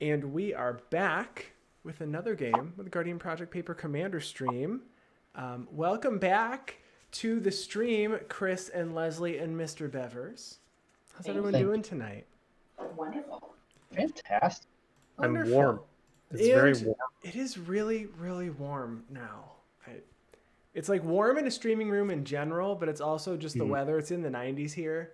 And we are back with another game with the Guardian Project Paper Commander stream. Welcome back to the stream, Chris and Lesley and Mr. Bevers. How's everyone doing tonight? Wonderful. Fantastic. Wonderful. I'm warm. It's very warm. It is really, really warm now. It's like warm in a streaming room in general, but it's also just the weather. It's in the 90s here.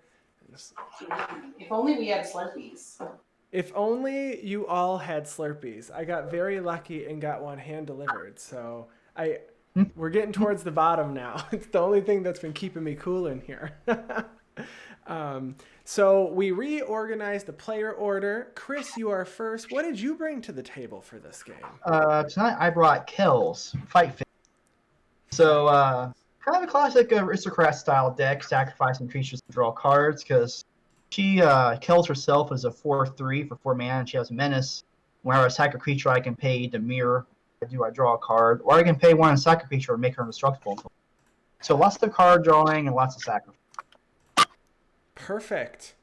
If only we had Slurpees. If only you all had Slurpees. I got very lucky and got one hand delivered. So we're getting towards the bottom now. It's the only thing that's been keeping me cool in here. So we reorganized the player order. Chris, you are first. What did you bring to the table for this game? Tonight I brought Kels, Fight Fit. So, kind of a classic aristocrat style deck, sacrificing creatures to draw cards, because she Kels herself is a 4/3 for 4 mana, and she has a menace. Whenever I sack a creature, I can pay the mirror. I draw a card, or I can pay one and sack a creature and make her indestructible. So lots of card drawing and lots of sacrifice. Perfect.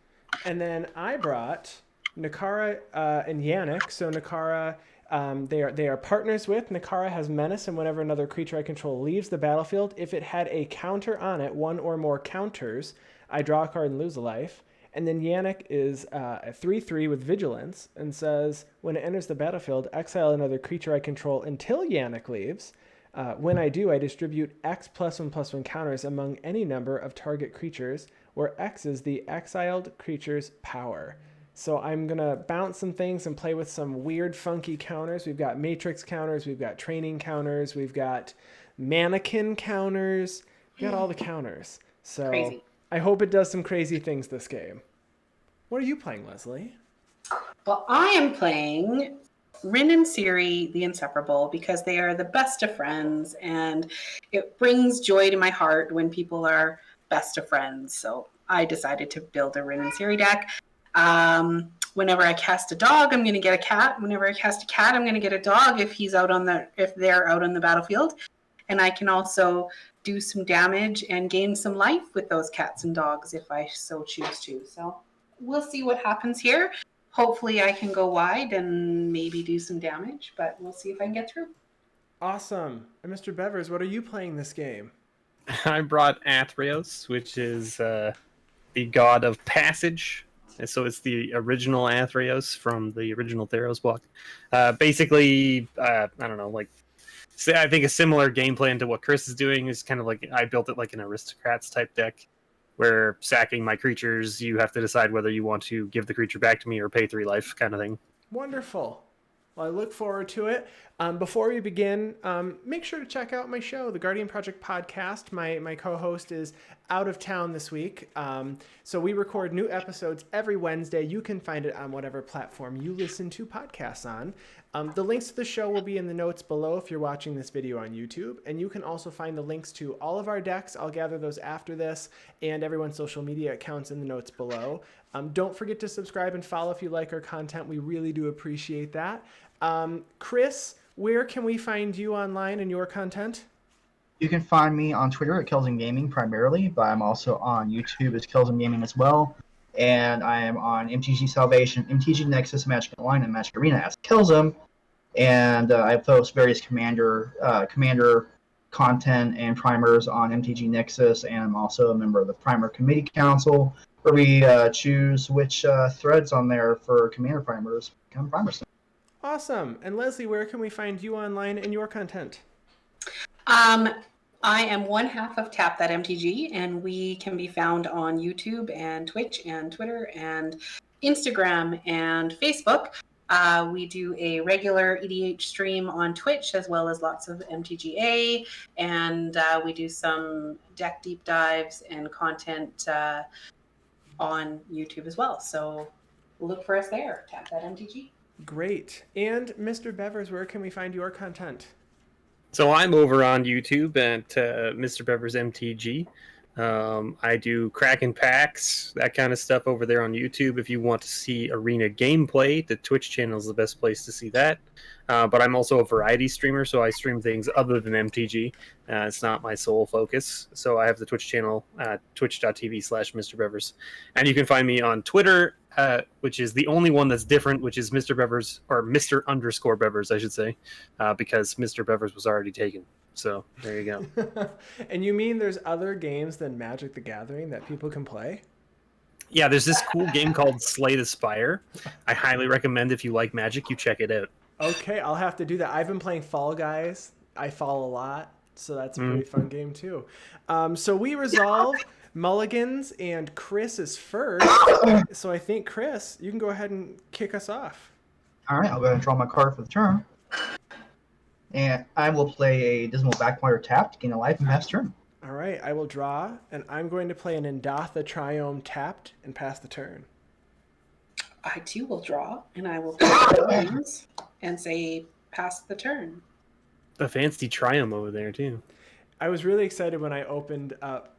And then I brought Nikara and Yannik. So Nikara, they are partners with. Nikara has menace, and whenever another creature I control leaves the battlefield, if it had a counter on it, one or more counters, I draw a card and lose a life. And then Yannik is a 3/3 with Vigilance and says, when it enters the battlefield, exile another creature I control until Yannik leaves. When I do, I distribute X +1/+1 counters among any number of target creatures, where X is the exiled creature's power. So I'm going to bounce some things and play with some weird, funky counters. We've got Matrix counters, we've got Training counters, we've got Mannequin counters. We've got all the counters. So Crazy. I hope it does some crazy things this game. What are you playing, Lesley? Well, I am playing Rin and Seri, the Inseparable, because they are the best of friends, and it brings joy to my heart when people are best of friends. So I decided to build a Rin and Seri deck. Whenever I cast a dog, I'm going to get a cat. Whenever I cast a cat, I'm going to get a dog if they're out on the battlefield. And I can also do some damage and gain some life with those cats and dogs if I so choose to. So we'll see what happens here. Hopefully I can go wide and maybe do some damage, but we'll see if I can get through. Awesome. And Mr. Bevers, what are you playing this game? I brought Atheros, which is the god of passage. And so it's the original Atheros from the original Theros block. Basically, I don't know, I think a similar game plan to what Chris is doing is kind of like I built it like an aristocrats type deck, where sacking my creatures, you have to decide whether you want to give the creature back to me or pay 3 life kind of thing. Wonderful. Well, I look forward to it. Before we begin, make sure to check out my show, the Guardian Project Podcast. My co-host is out of town this week, so we record new episodes every Wednesday. You can find it on whatever platform you listen to podcasts on. The links to the show will be in the notes below if you're watching this video on YouTube, and you can also find the links to all of our decks. I'll gather those after this, and everyone's social media accounts in the notes below. Don't forget to subscribe and follow if you like our content. We really do appreciate that. Chris, where can we find you online and your content? You can find me on Twitter at Kels Gaming primarily, but I'm also on YouTube as Kels Gaming as well. And I am on MTG Salvation, MTG Nexus, Magic Online, and Magic Arena as Kelsum. And I post various commander content and primers on MTG Nexus, and I'm also a member of the Primer Committee Council, where we choose which threads on there for commander primers become primers. Awesome. And Lesley, where can we find you online and your content? I am one half of Tap That MTG, and we can be found on YouTube and Twitch and Twitter and Instagram and Facebook. We do a regular EDH stream on Twitch, as well as lots of MTGA, and we do some deck deep dives and content on YouTube as well. So look for us there, Tap That MTG. Great. And Mr. Bevers, where can we find your content? So I'm over on YouTube at Mr. Bevers MTG. I do Kraken packs, that kind of stuff over there on YouTube. If you want to see arena gameplay, the Twitch channel is the best place to see that. But I'm also a variety streamer, so I stream things other than MTG. It's not my sole focus. So I have the Twitch channel, twitch.tv/Mr. Bevers. And you can find me on Twitter, which is the only one that's different, which is Mr. Bevers, or Mr. Bevers, I should say, because Mr. Bevers was already taken. So there you go. And you mean there's other games than Magic the Gathering that people can play? Yeah, there's this cool game called Slay the Spire. I highly recommend if you like Magic, you check it out. Okay, I'll have to do that. I've been playing Fall Guys. I fall a lot, so that's a pretty fun game too. So we resolve Mulligans, and Chris is first. So I think, Chris, you can go ahead and kick us off. All right, I'll go ahead and draw my card for the turn. And I will play a Dismal Backwater tapped to gain a life and pass turn. All right, I will draw, and I'm going to play an Indatha Triome tapped and pass the turn. I too will draw, and I will play things and say pass the turn. A fancy Triumph over there, too. I was really excited when I opened up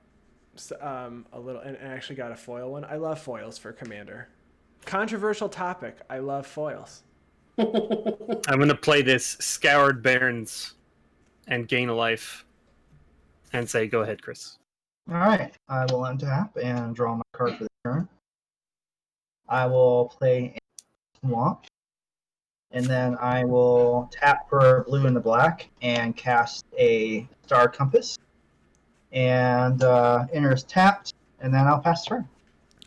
a little and actually got a foil one. I love foils for Commander. Controversial topic. I love foils. I'm going to play this Scoured Barrens and gain a life and say, go ahead, Chris. All right, I will untap and draw my card for the turn. I will play a Swamp, and then I will tap for blue and the black and cast a Star Compass. And Enter is tapped, and then I'll pass turn.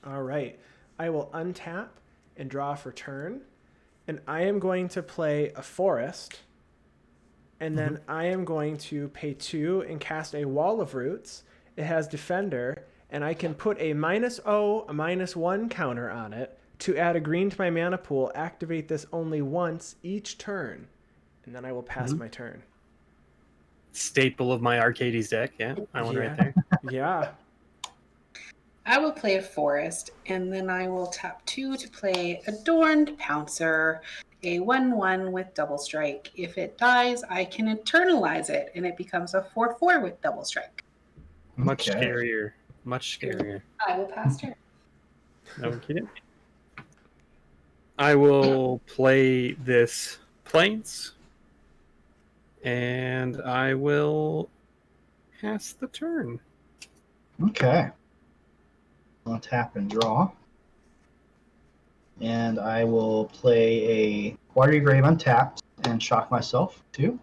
All right. I will untap and draw for turn. And I am going to play a Forest. And then I am going to pay 2 and cast a Wall of Roots. It has Defender. And I can put a -0, a -1 counter on it to add a green to my mana pool. Activate this only once each turn. And then I will pass my turn. Staple of my Arcades deck. Yeah, I want right there. Yeah. I will play a Forest, and then I will tap 2 to play Adorned Pouncer, a 1/1 with double strike. If it dies, I can eternalize it, and it becomes a 4/4 with double strike. Much scarier. Much scarier. I will pass turn. Okay. I will play this Plains, and I will pass the turn. Okay. I'll tap and draw. And I will play a Watery Grave untapped and shock myself, too.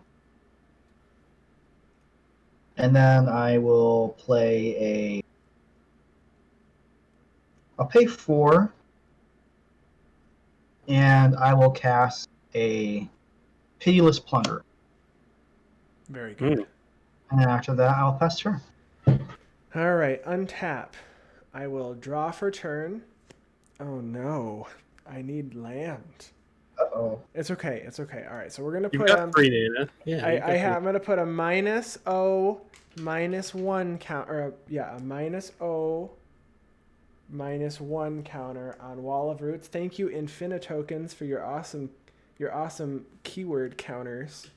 And then I will play I'll pay 4. And I will cast a Pitiless Plunder. Very good. And then after that, I'll pass turn. All right. Untap. I will draw for turn. Oh, no. I need land. Uh-oh. It's okay. It's okay. All right. So we're going to You've put got 3 mana. Yeah, I'm going to put a -0, -1 count, or a -0, -1 counter on Wall of Roots. Thank you, Infinitokens, for your awesome keyword counters.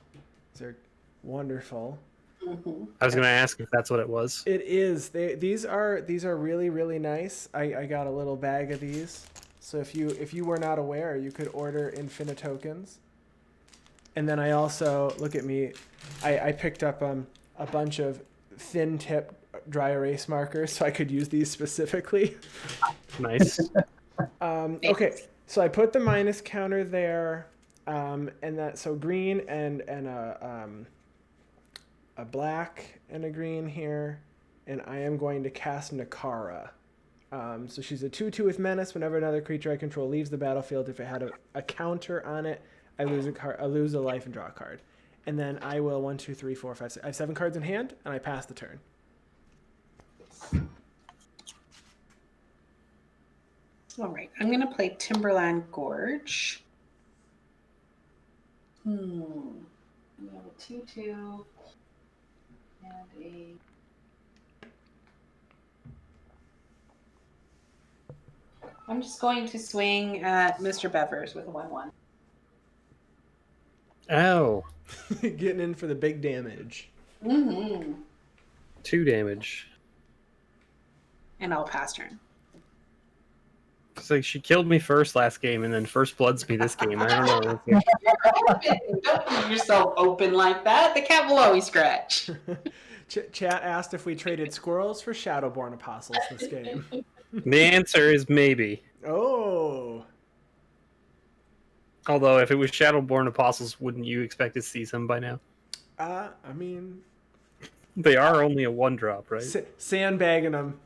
They're wonderful. I was going to ask if that's what it was. It is. These are really, really nice. I got a little bag of these. So if you were not aware, you could order Infinitokens. And then I also, look at me, I picked up a bunch of thin tip dry erase markers so I could use these specifically. Nice. Okay, so I put the minus counter there, and that, so green and a black and a green here, and I am going to cast Nikara. So she's a 2/2 with Menace. Whenever another creature I control leaves the battlefield, if it had a counter on it, I lose a life and draw a card. And then I will 1, 2, 3, 4, 5, 6. I have 7 cards in hand, and I pass the turn. All right, I'm going to play Timberland Gorge. We have a 2/2 and a... I'm just going to swing at Mr. Bevers with a 1/1. Oh. Getting in for the big damage. 2 damage. and I'll pass turn. It's like she killed me first last game, and then first bloods me this game. I don't know. Don't leave yourself open like that. The cat will always scratch. Chat asked if we traded squirrels for Shadowborn Apostles this game. The answer is maybe. Oh. Although, if it was Shadowborn Apostles, wouldn't you expect to see some by now? I mean, They are only a 1-drop, right? Sandbagging them.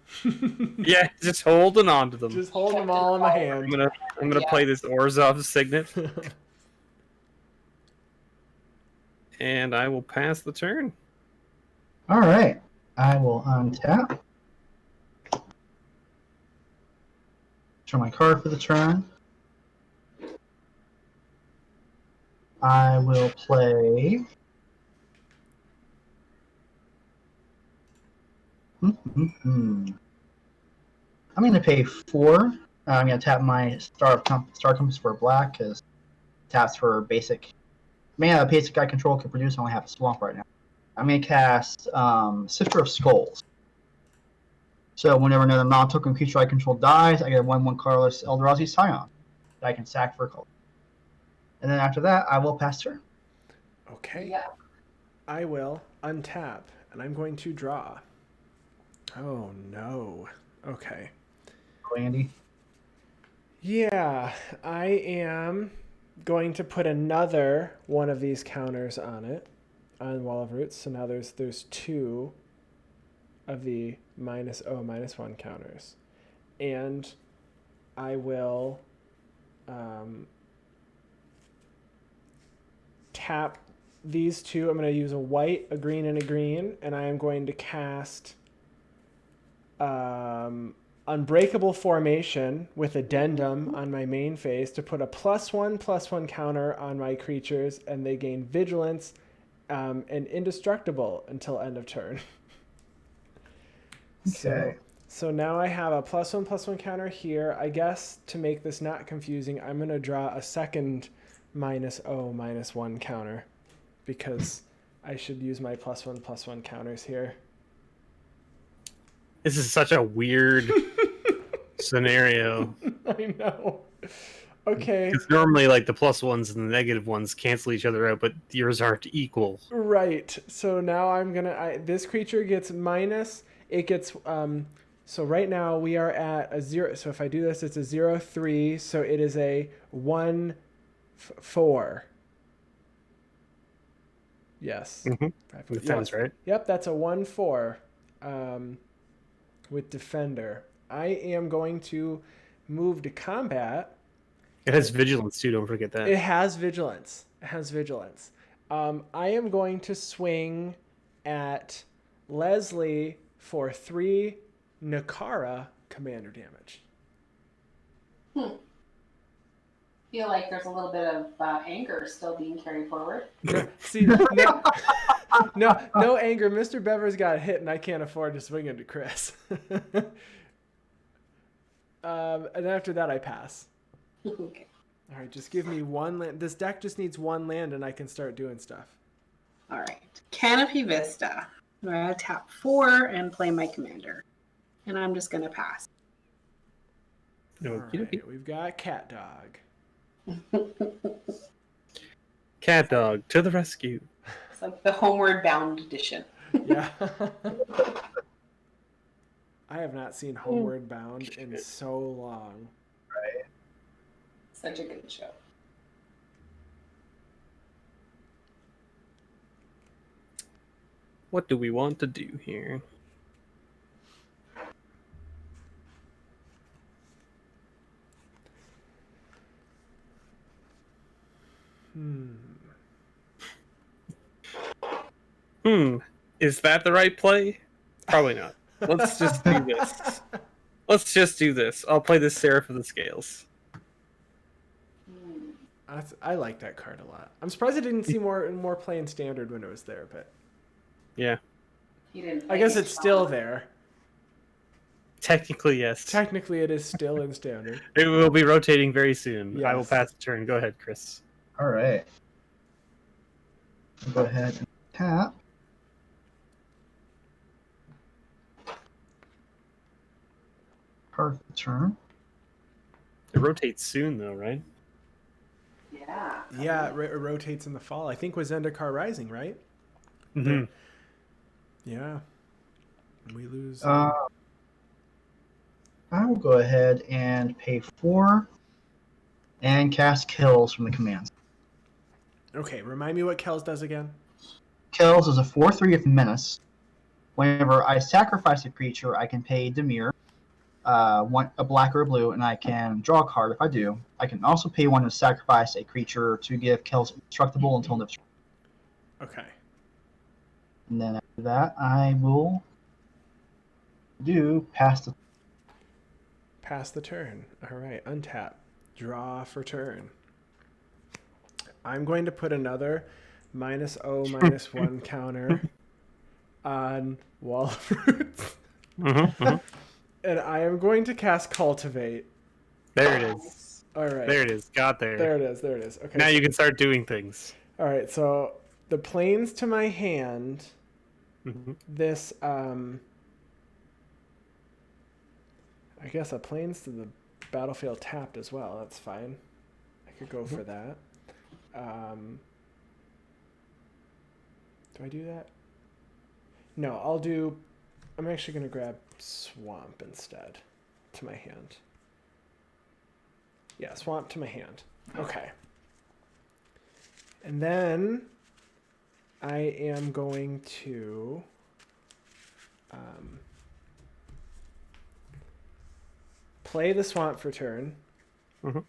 Yeah, just holding on to them. Just holding them all in my hand. I'm gonna play this Orzhov Signet. And I will pass the turn. All right. I will untap. Draw my card for the turn. I will play. I'm going to pay 4. I'm going to tap my Star Compass for black because taps for basic. Mana basic I control can produce. I only have a swamp right now. I'm going to cast Sifter of Skulls. So whenever another non-token creature I control dies, I get a 1/1 colorless Eldrazi Scion that I can sack for a color. And then after that, I will pass turn. Okay. Yeah. I will untap, and I'm going to draw. Oh, no. Okay. Go, Andy. Yeah, I am going to put another one of these counters on it, on Wall of Roots. So now there's 2 of the -1 counters. And I will tap these 2. I'm going to use a white, a green, and a green, and I am going to cast Unbreakable Formation with Addendum on my main phase to put a +1/+1 counter on my creatures, and they gain Vigilance and Indestructible until end of turn. Okay. So now I have a +1/+1 counter here. I guess to make this not confusing, I'm going to draw a second -0/-1 counter because I should use my +1/+1 counters here. This is such a weird scenario. I know. Okay. Because normally, like, the +1s and the -1s cancel each other out, but yours aren't equal. Right. So now I'm going to... This creature gets It gets... so right now we are at a 0. So if I do this, it's a 0/3. So it is a 1/4. Yes. Mm-hmm. That sounds right. Yep, that's a 1/4 with Defender. I am going to move to combat. It has Vigilance, too. Don't forget that. It has Vigilance. I am going to swing at Lesley for 3 Nikara commander damage. Feel like there's a little bit of anger still being carried forward. See, no anger. Mr. Bevers got hit, and I can't afford to swing into Chris. And after that, I pass. Okay. All right, just give me 1 land. This deck just needs 1 land, and I can start doing stuff. All right. Canopy Vista. I'm going to tap 4 and play my commander. And I'm just going to pass. All right, we've got Cat Dog. Cat Dog, to the rescue. It's like the Homeward Bound edition. Yeah. I have not seen Homeward Bound in so long. Right. Such a good show. What do we want to do here? Is that the right play? Probably not. Let's just do this. I'll play this Seraph of the Scales. I like that card a lot. I'm surprised I didn't see more play in Standard when it was there, but Yeah. I guess it's still there. Technically, yes. Technically, it is still in Standard. It will be rotating very soon. Yes. I will pass the turn. Go ahead, Chris. All right. I'll go ahead and tap. card for the turn. It rotates soon, though, right? Yeah. Yeah, it rotates in the fall. I think was Zendikar Rising, right? Mm-hmm. Yeah. We lose. I will go ahead and pay 4 and cast Kills from the commands. Okay, remind me what Kels does again. Kills is a 4/3 with Menace. Whenever I sacrifice a creature, I can pay Dimir, a black or a blue, and I can draw a card if I do. I can also pay 1 to sacrifice a creature to give Kills indestructible until next turn. Okay. And then after that, I will do pass the. Pass the turn. All right, untap. Draw for turn. I'm going to put another -0/-1 counter on Wall of Roots. And I am going to cast Cultivate. There it is. All right. There it is. Got there. There it is. There it is. Okay. Now you can start doing things. All right. So the planes to my hand. Mm-hmm. This I guess a planes to the battlefield tapped as well. That's fine. I could go for that. Do I do that? No, I'm actually going to grab Swamp instead to my hand. Yeah, Swamp to my hand. Okay. And then I am going to play the Swamp for turn. Mm-hmm. 1,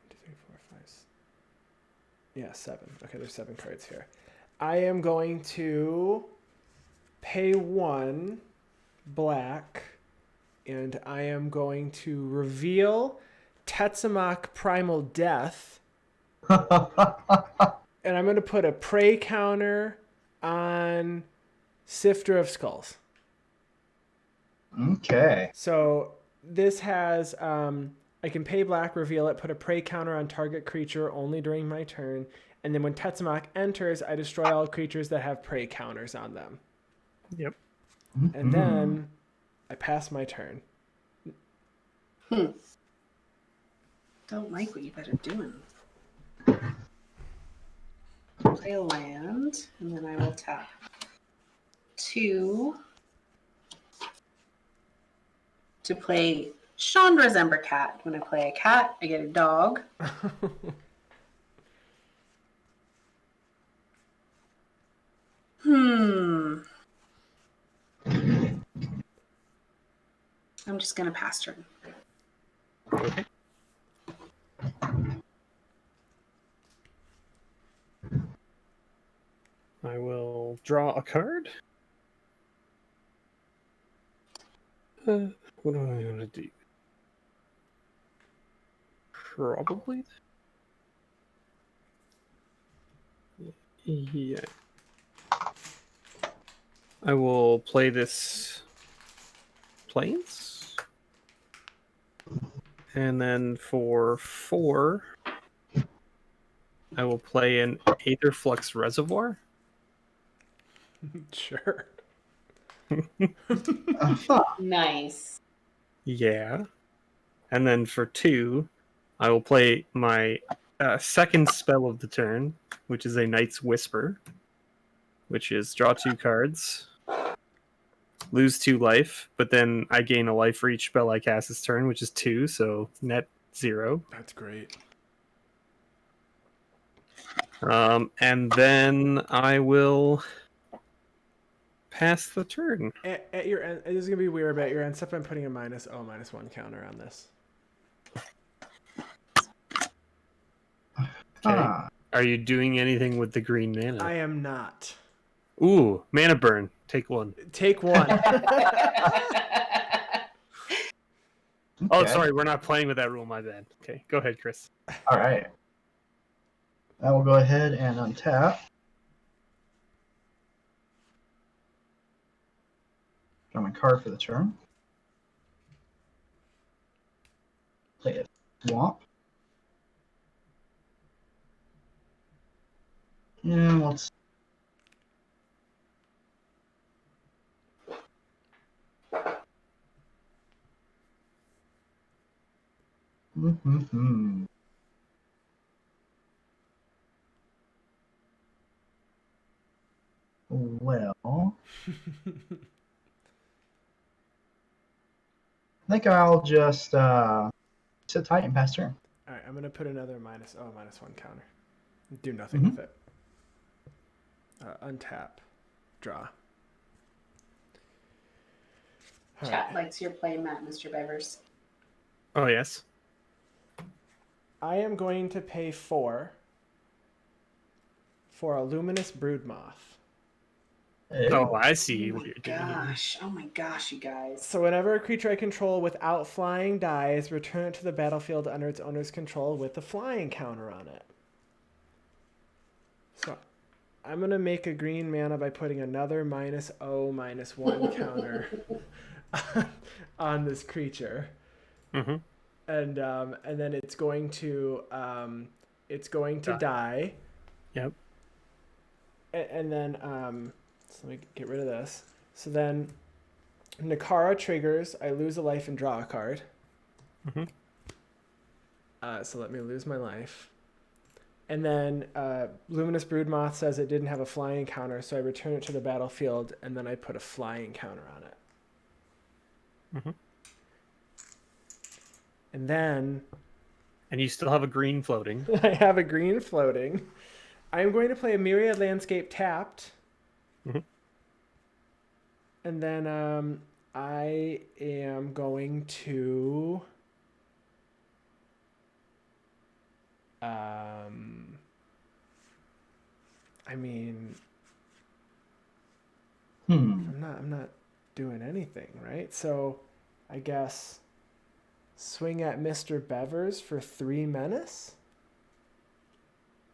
2, 3, 4, 5. Yeah, 7. Okay, there's 7 cards here. I am going to pay 1 black, and I am going to reveal Tetsamok Primal Death, and I'm going to put a prey counter on Sifter of Skulls. Okay. So this has, I can pay black, reveal it, put a prey counter on target creature only during my turn, and then when Tetsamok enters, I destroy all creatures that have prey counters on them. Yep. And then I pass my turn. Don't like what you guys are doing. Play a land, and then I will tap 2 to play Chandra's Ember Cat. When I play a cat, I get a dog. I'm just going to pass turn. Okay. I will draw a card. What do I want to do? Probably. Yeah. I will play this Plains. And then for 4, I will play an Aetherflux Reservoir. Sure. Nice. Yeah. And then for 2, I will play my second spell of the turn, which is a Knight's Whisper, which is draw 2 cards, lose 2 life, but then I gain a life for each spell I cast this turn, which is 2, so net 0. That's great. And then I will pass the turn. At your end, it is going to be weird, but at your end step, I'm putting a -1 counter on this. Okay. Are you doing anything with the green mana? I am not. Ooh, mana burn. Take 1. Take 1. Oh, sorry, we're not playing with that rule, my bad. Okay, go ahead, Chris. All right. I will go ahead and untap. Draw my card for the turn. Play a Swamp. And let's. Mm-hmm. Well, I think I'll just sit tight and pass turn. All right, I'm gonna put another -1 counter. Do nothing Mhm. with it. Untap, draw. All Chat right. likes your play mat, Mr. Bevers. Oh yes. I am going to pay 4 for a luminous brood moth. Oh, I Oh see what my you're doing here. gosh. Oh my gosh, you guys. So whenever a creature I control without flying dies, return it to the battlefield under its owner's control with a flying counter on it. So I'm going to make a green mana by putting another -0/-1 counter on this creature. Mm-hmm. And then it's going to die. Yep. And then so let me get rid of this. So then Nikara triggers. I lose a life and draw a card. Mm-hmm. So let me lose my life. And then Luminous Broodmoth says it didn't have a flying counter, so I return it to the battlefield, and then I put a flying counter on it. Mm-hmm. And then And you still have a green floating. I have a green floating. I am going to play a Myriad Landscape tapped. Mm-hmm. And then I am going to I mean I'm not doing anything, right? So I guess swing at Mr. Bevers for 3 menace.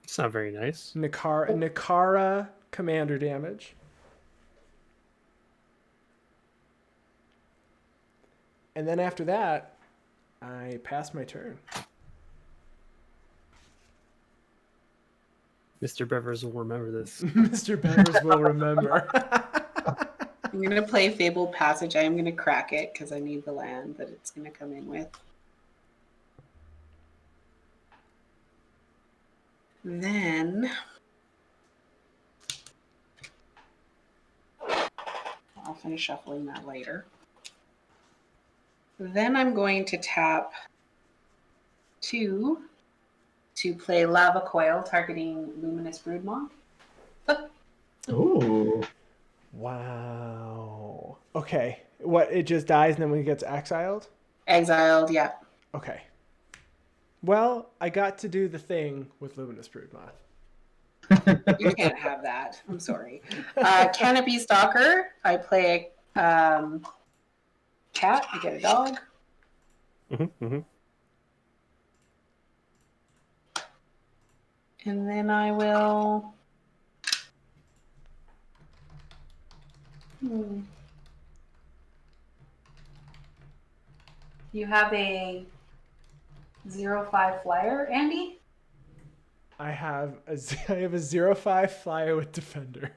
It's not very nice. Nikara commander damage. And then after that, I pass my turn. Mr. Bevers will remember this. Mr. Bevers will remember. I'm going to play Fabled Passage. I am going to crack it because I need the land that it's going to come in with. Then I'll finish shuffling that later. Then I'm going to tap 2 to play Lava Coil, targeting Luminous Broodmoth. Ooh. Wow. Okay. What, it just dies and then when it gets exiled? Exiled, yeah. Okay. Well, I got to do the thing with Luminous Broodmoth. You can't have that. I'm sorry. Canopy Stalker. I play cat. I get a dog. Mm-hmm. Mm-hmm. And then I will... You have a 0/5 flyer, Andy? I have a 0/5 flyer with Defender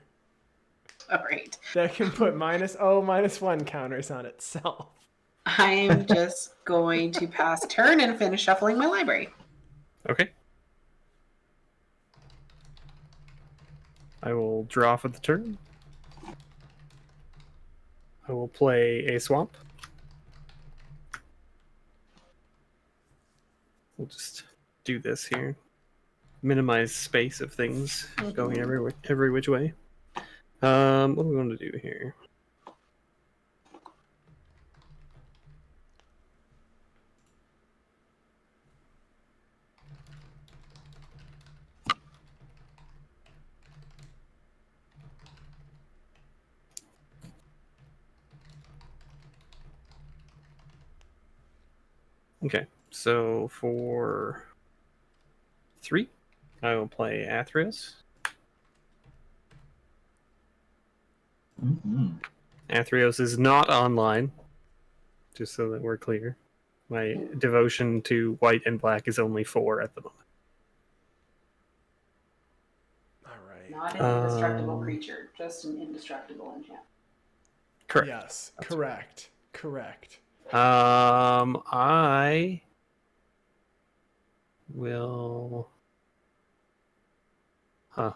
All right. that can put -0/-1 counters on itself. I'm just going to pass turn and finish shuffling my library. Okay. I will draw for the turn. I will play a swamp. We'll just do this here. Minimize space of things going every which way. What are we going to do here? Okay, so for 3, I will play Atheros. Mm-hmm. Atheros is not online, just so that we're clear. My devotion to white and black is only 4 at the moment. All right. Not an indestructible creature, just an indestructible enchant. Correct. Yes, correct. Correct. I will... Huh.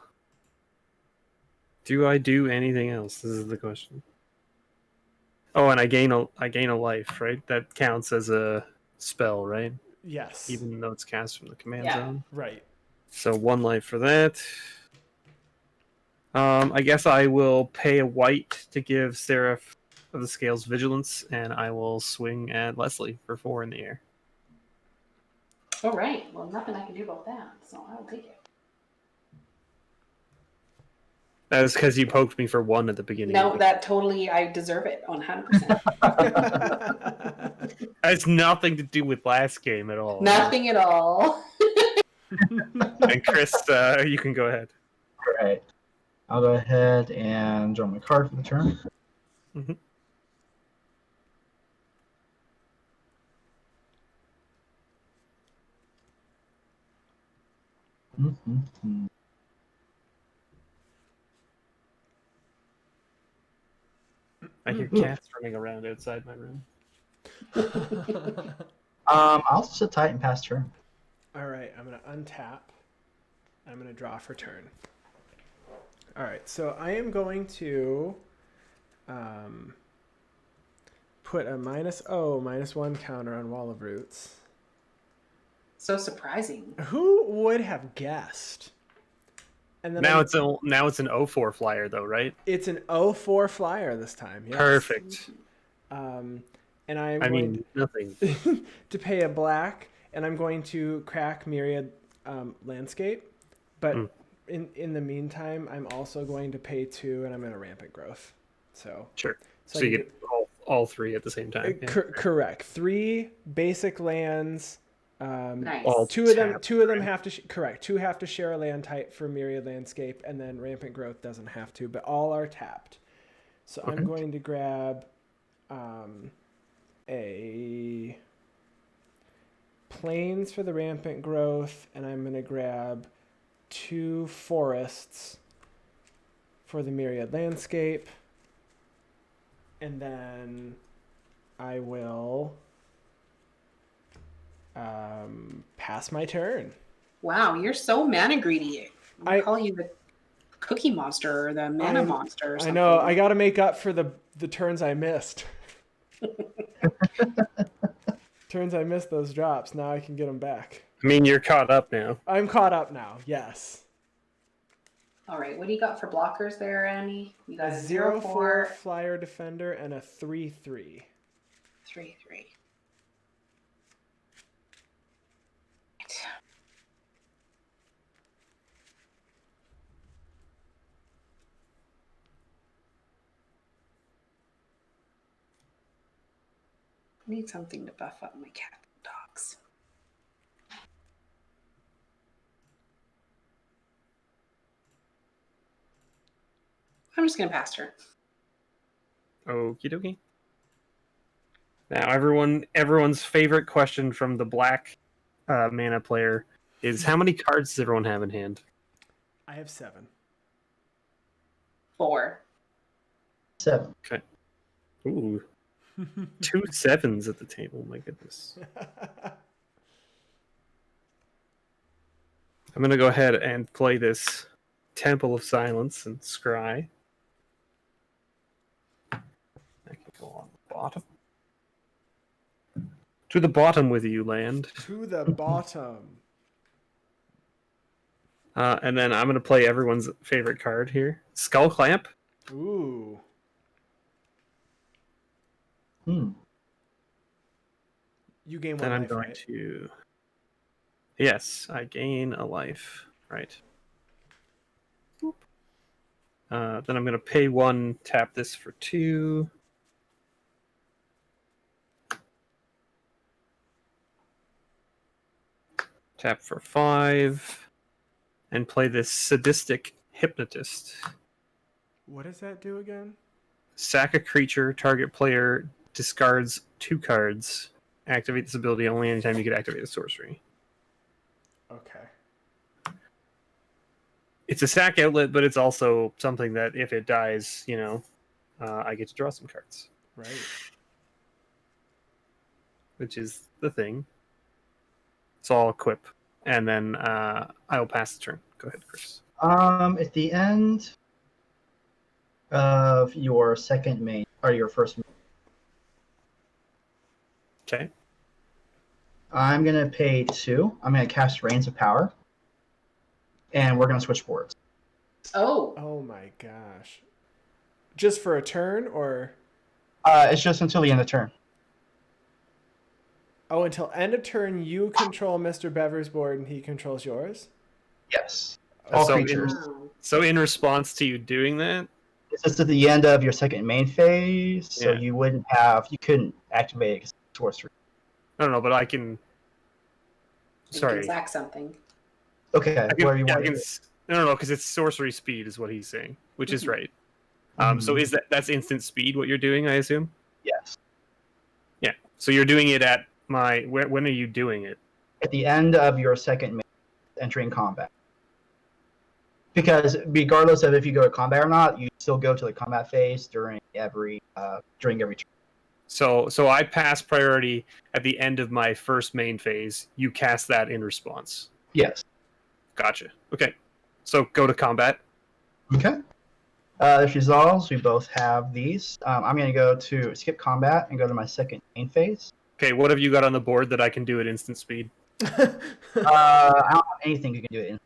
Do I do anything else? This is the question. Oh, and I gain a life, right? That counts as a spell, right? Yes. Even though it's cast from the command Yeah. zone. Right. So 1 life for that. I guess I will pay a white to give Seraph of the Scales vigilance, and I will swing at Lesley for 4 in the air. All right. Well, nothing I can do about that, so I'll take it. That is because you poked me for 1 at the beginning. No, that totally, I deserve it 100%. That has nothing to do with last game at all. Nothing at all. And Chris, you can go ahead. All right. I'll go ahead and draw my card for the turn. Mm-hmm. Mm-hmm. I hear cats running around outside my room. I'll sit tight and pass turn. All right, I'm going to untap. I'm going to draw for turn. All right, so I am going to put a -1 counter on Wall of Roots. So surprising. Who would have guessed? And then Now it's an 0-4 flyer though, right? it's an 0-4 flyer this time. Yes. Perfect. And I'm I going mean, nothing. to pay a black, and I'm going to crack Myriad Landscape. But in the meantime, I'm also going to pay 2, and I'm going to Rampant Growth. So Sure. So So I you can get all 3 at the same time. Yeah. correct. 3 basic lands. Nice. All Two of them tapped, have to correct. 2 have to share a land type for Myriad Landscape, and then Rampant Growth doesn't have to, but all are tapped. So Okay. I'm going to grab a Plains for the Rampant Growth, and I'm going to grab 2 Forests for the Myriad Landscape, and then I will pass my turn. Wow, you're so mana greedy. I I- call you the cookie monster or the mana monster or I something. know. I got to make up for the turns I missed. Turns I missed those drops. Now I can get them back. I mean, you're caught up now. I'm caught up now. Yes. All right, what do you got for blockers there, Annie? You got A a 0-4 0-4, flyer defender and a 3-3. 3-3. I need something to buff up my cat and dogs. I'm just gonna pass turn. Okie dokie. Now, everyone's favorite question from the black mana player is how many cards does everyone have in hand? I have 7. 4. 7. Okay. Ooh. 2 7s at the table. My goodness. I'm going to go ahead and play this Temple of Silence and scry. I can go on the bottom. To the bottom with you, land. To the bottom. And then I'm going to play everyone's favorite card here. Skull Clamp. Ooh. Hmm. You gain 1 Then I'm life, going right? to... Yes, I gain a life. Right. Then I'm going to pay 1, tap this for 2. Tap for 5. And play this Sadistic Hypnotist. What does that do again? Sack a creature, target player discards 2 cards. Activate this ability only anytime you can activate a sorcery. Okay. It's a sack outlet, but it's also something that if it dies, I get to draw some cards. Right. Which is the thing. So I'll equip and then I'll pass the turn. Go ahead, Chris. At the end of your second main or your first main, Okay. I'm gonna pay 2. I'm gonna cast Reigns of Power, and we're gonna switch boards. Oh. Oh my gosh. Just for a turn, or? It's just until the end of turn. Oh, until end of turn, you control Mr. Bevers' board and he controls yours? Yes. All So creatures. Wow. So in response to you doing that, It's just at the end of your second main phase, so Yeah. you couldn't activate it because it's sorcery. I don't know, but I can. You can Sorry. sack something. Okay, I where you can, yeah, I want can, to no, because it's sorcery speed is what he's saying, which is Mhm. right. Mhm. So is that's instant speed what you're doing? I assume. Yes. Yeah. So you're doing it at my. When are you doing it? At the end of your second main entering combat. Because regardless of if you go to combat or not, you still go to the combat phase during every turn. So I pass priority at the end of my first main phase. You cast that in response. Yes. Gotcha. Okay. So go to combat. Okay. This resolves. We both have these. I'm going to go to skip combat and go to my second main phase. Okay. What have you got on the board that I can do at instant speed? I don't have anything you can do it in.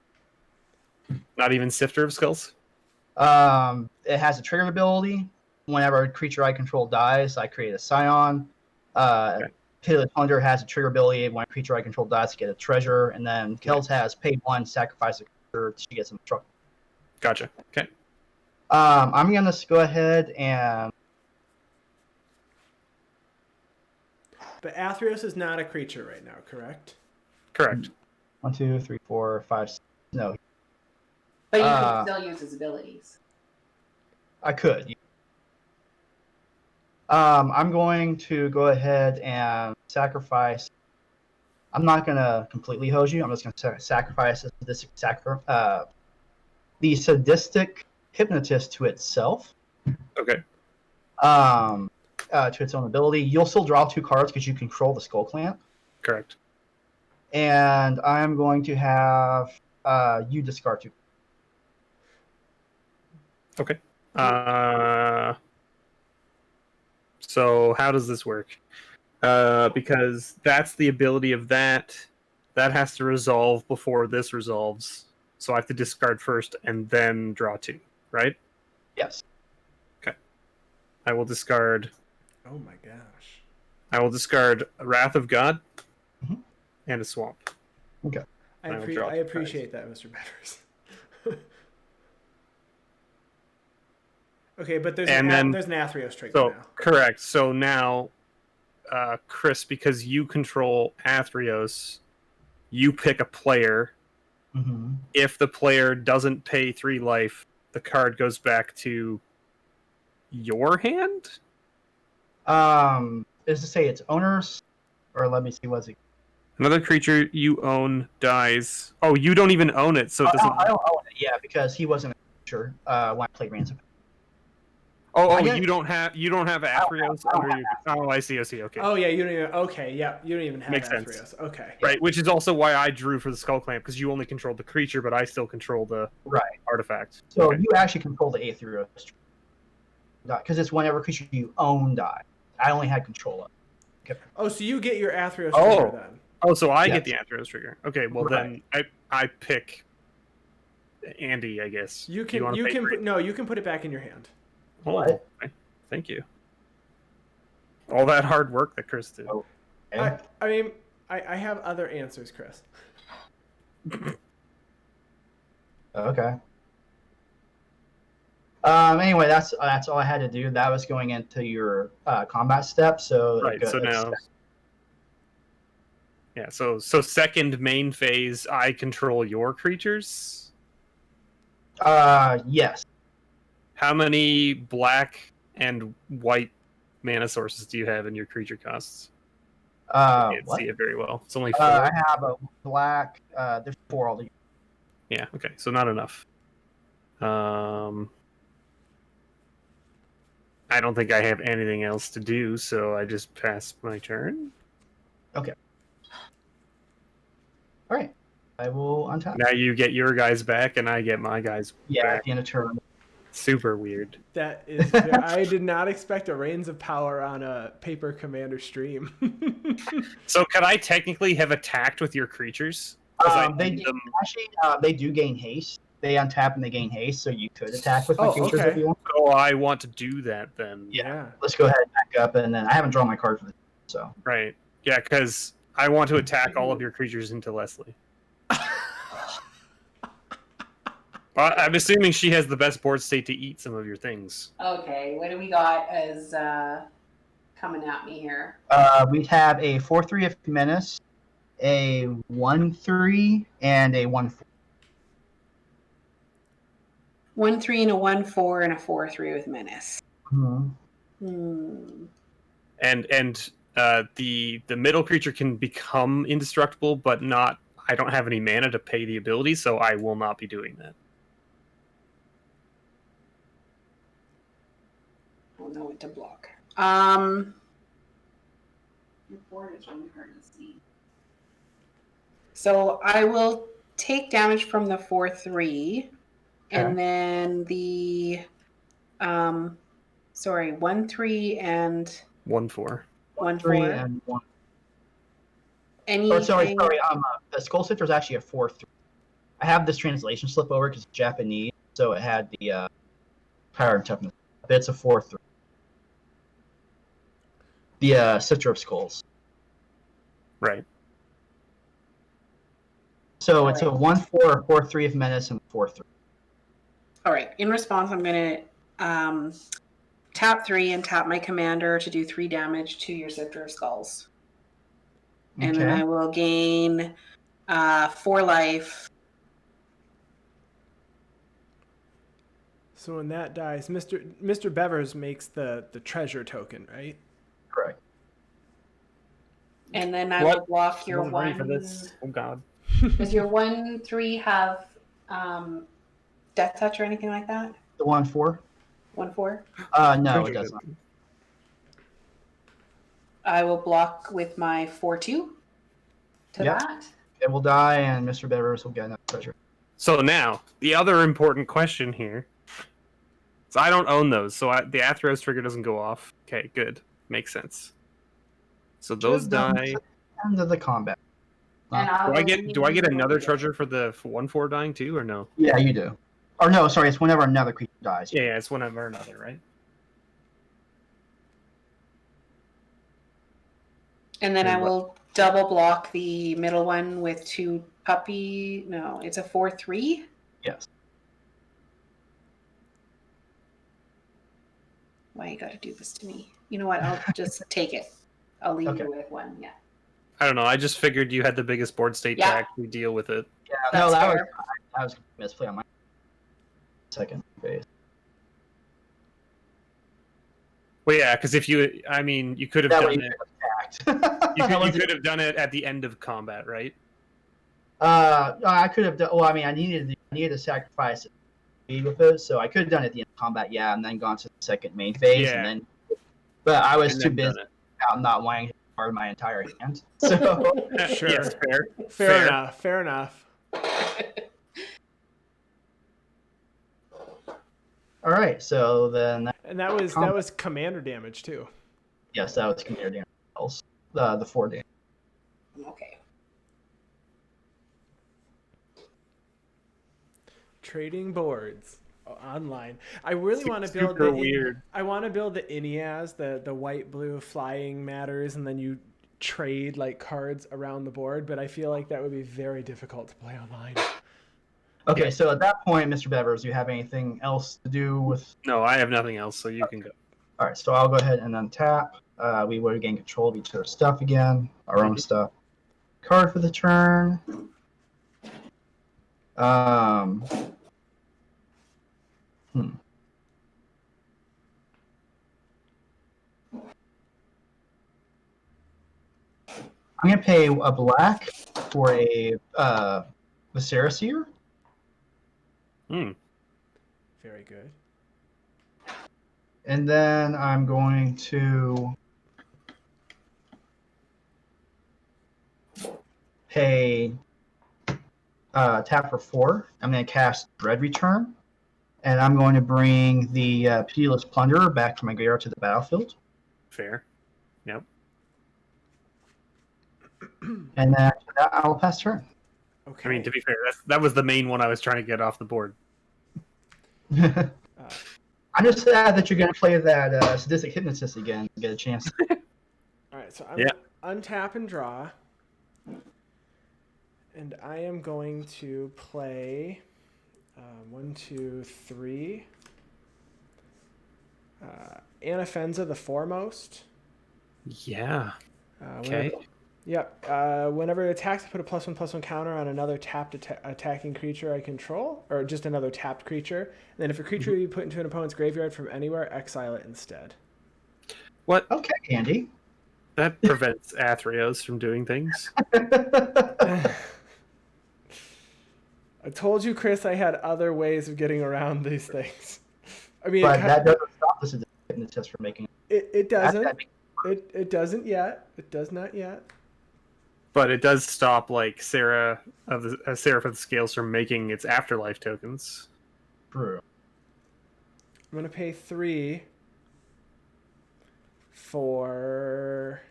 Not even Sifter of Skulls. It has a trigger ability. Whenever a creature I control dies, I create a Scion. Okay. Pit of the Thunder has a trigger ability. When a creature I control dies, to get a treasure. And then Kels has pay 1, sacrifice a creature to get some struck. Gotcha. Okay. I'm gonna go ahead and But Atheros is not a creature right now, correct? Correct. 1, 2, 3, 4, 5, 6. No, But you can still use his abilities. I could. I'm going to go ahead and sacrifice. I'm not gonna completely hose you. I'm just gonna sacrifice the sadistic hypnotist to itself. Okay. To its own ability. You'll still draw 2 cards because you control the Skull Clamp. Correct. And I'm going to have you discard 2. Okay. So how does this work? Because that's the ability of that. That has to resolve before this resolves. So I have to discard first and then draw 2, right? Yes. I will discard. Oh my gosh. I will discard Wrath of God Mhm. and a Swamp. Okay. I I will draw appreciate that, Mr. Bevers. Okay, but there's And an then- Atheros trigger So now. correct. So now, Chris, because you control Atheros, you pick a player. Mm-hmm. If the player doesn't pay 3 life, the card goes back to your hand. Is to say its owners, or let me see, what's it? Another creature you own dies. Oh, you don't even own it, so it doesn't. I don't own it. Yeah, because he wasn't a creature when I played Ransom. Oh, you don't have Atheros under your. Oh, I see. Okay. Oh yeah, you don't even. Okay, yeah, you don't even have Makes Atheros. sense. Okay. Right, which is also why I drew for the Skull Clamp, because you only controlled the creature, but I still control the Right. artifact. So Okay. you actually control the Atheros. Because it's whenever creature you own die. I only had control of it. Oh, so you get your Atheros Oh. trigger then? Oh, so I Yes. get the Atheros trigger. Okay, well Right. then I pick Andy, I guess. You Do wanna can pay for it? you can put it back in your hand. Oh, What? okay. Thank you. All that hard work that Chris did. Oh. Okay. I mean, I have other answers, Chris. Okay. Anyway, that's all I had to do. That was going into your combat step. So Right. So now. Yeah. So second main phase, I control your creatures. yes. How many black and white mana sources do you have in your creature costs? I can't What? see it very well. It's only 4. I have a black. There's 4 all together. Yeah. Okay. So not enough. I don't think I have anything else to do, so I just pass my turn. All right. I will untap. Now you get your guys back, and I get my guys Yeah, back. at the end of turn. Super weird. That is, I did not expect a Reigns of Power on a Paper Commander stream. So could I technically have attacked with your creatures? 'Cause I They need them. actually they do gain haste. They untap and they gain haste, so you could attack with my Oh, creatures okay. if you want. Oh, I want to do that then. Yeah. Let's go ahead and back up, and then I haven't drawn my card for this, so. Right. Yeah, because I want to attack all of your creatures into Lesley. I'm assuming she has the best board state to eat some of your things. Okay, what do we got as coming at me here? We have a 4/3 of Menace, a 1/3, and a 1/4. 1/3 and a 1/4 and a 4/3 with Menace. Mm-hmm. And the middle creature can become indestructible, but not. I don't have any mana to pay the ability, so I will not be doing that. I don't know what to block. Your board is really hard to see. So I will take damage from the 4/3, and then the 1/3 and 1/4. 1/3 and 1. Anything... Oh, sorry. The Skull Sifter is actually a 4/3. I have this translation slip over because it's Japanese, so it had the power and toughness. It's a 4/3. The Sifter of Skulls. Right. So it's a 1/4, 4/3 of Menace, and 4/3. All right. In response, I'm going to tap 3 and tap my commander to do 3 damage to your Sifter of Skulls. And then I will gain 4 life. So when that dies, Mr. Bevers makes the treasure token, right? Correct. And then I will block your I'm one. ready for this. Oh God. Does your 1/3 have Death Touch or anything like that? The 1/4? 1/4? No, it does not. I will block with my 4/2 to that. It will die, and Mr. Bevers will get another treasure. So now, the other important question here. So I don't own those, so the Atheros trigger doesn't go off. Okay, good. Makes sense. So those die. End of the combat. And Do I get another treasure for the 1/4 dying too, or no? Yeah, you do. Or no, sorry, it's whenever another creature dies. Yeah, it's whenever another, right? And then I will double block the middle one with 2 puppy. No, it's a 4/3. Yes. Why you got to do this to me? You know what? I'll just take it. I'll leave you with 1. Yeah. I don't know. I just figured you had the biggest board state to actually deal with it. Yeah, That's that fair. was a misplay on my second phase. Well, yeah, because you could have done it. You could have done it at the end of combat, right? I could have done. Well, I needed to sacrifice it with it, so I could have done it at the end of combat, yeah, and then gone to the second main phase, and then. But I was too busy out not wanting to guard my entire hand. So Sure. Yes, Fair enough. All right, so then. And that was commander damage too. Yes, that was commander damage. The 4 damage. Okay. Trading boards online. I really want to build weird. I want to build the Ineas, the white blue flying matters, and then you trade like cards around the board. But I feel like that would be very difficult to play online. Okay, so at that point, Mr. Bevers, do you have anything else to do with? No, I have nothing else, so you can go. All right, so I'll go ahead and untap. We would gain control of each other's stuff again, our own stuff. Card for the turn. I'm gonna pay a black for a Viserys here. Very good. And then I'm going to pay tap for 4. I'm going to cast Dread Return, and I'm going to bring the Pitiless Plunderer back from my graveyard to the battlefield. Fair. Yep. And then after that, I'll pass turn. Okay. I mean, to be fair, that was the main one I was trying to get off the board. I'm just sad that you're going to play that Sadistic Hypnotist again and get a chance. All right, so I'm untap and draw. And I am going to play 1, 2, 3. Anafenza the Foremost. Yeah. Okay. Whenever it attacks, I put a +1/+1 counter on another tapped attacking creature I control, or just another tapped creature. And then if a creature you put into an opponent's graveyard from anywhere, exile it instead. What? Okay, Andy. That prevents Atheros from doing things. I told you, Chris, I had other ways of getting around these things. I mean, But that doesn't stop the Sadistic Hypnotist from making it doesn't. It doesn't yet. It does not yet. But it does stop like Seraph of the Scales from making its afterlife tokens. True. I'm gonna pay 3 for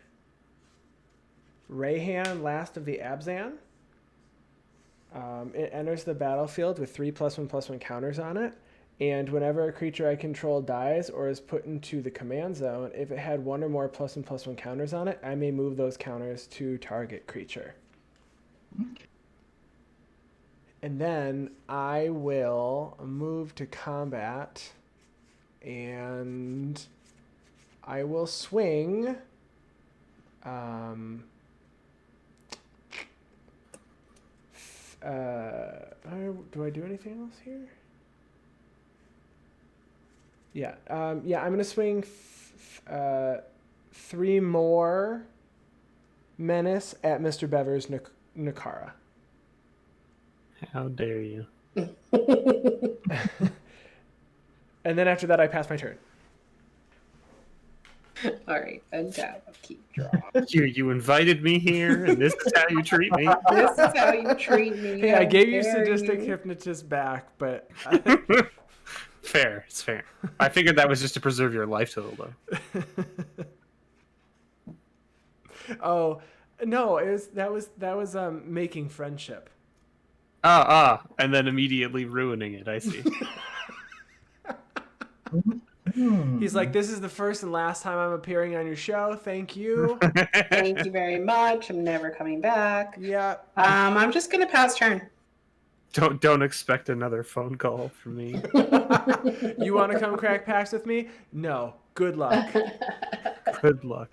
Rayhan, Last of the Abzan. It enters the battlefield with 3 +1/+1 counters on it, and whenever a creature I control dies or is put into the command zone, if it had 1 or more +1/+1 counters on it, I may move those counters to target creature. Okay. And then I will move to combat, and I will swing. Do I do anything else here? Yeah. I'm gonna swing 3 more menace at Mr. Bevers Nikara. How dare you? And then after that, I pass my turn. All right, untap. Keep draw. You invited me here, and this is how you treat me. This is how you treat me. Hey, How I gave you dare Sadistic you. Hypnotist back, but Fair, it's fair. I figured that was just to preserve your life total, though. Oh no, that was making friendship. And then immediately ruining it. I see. He's like, this is the first and last time I'm appearing on your show. Thank you. Thank you very much. I'm never coming back. Yeah. I'm just gonna pass turn. Don't expect another phone call from me. You want to come crack packs with me? No. Good luck. Good luck.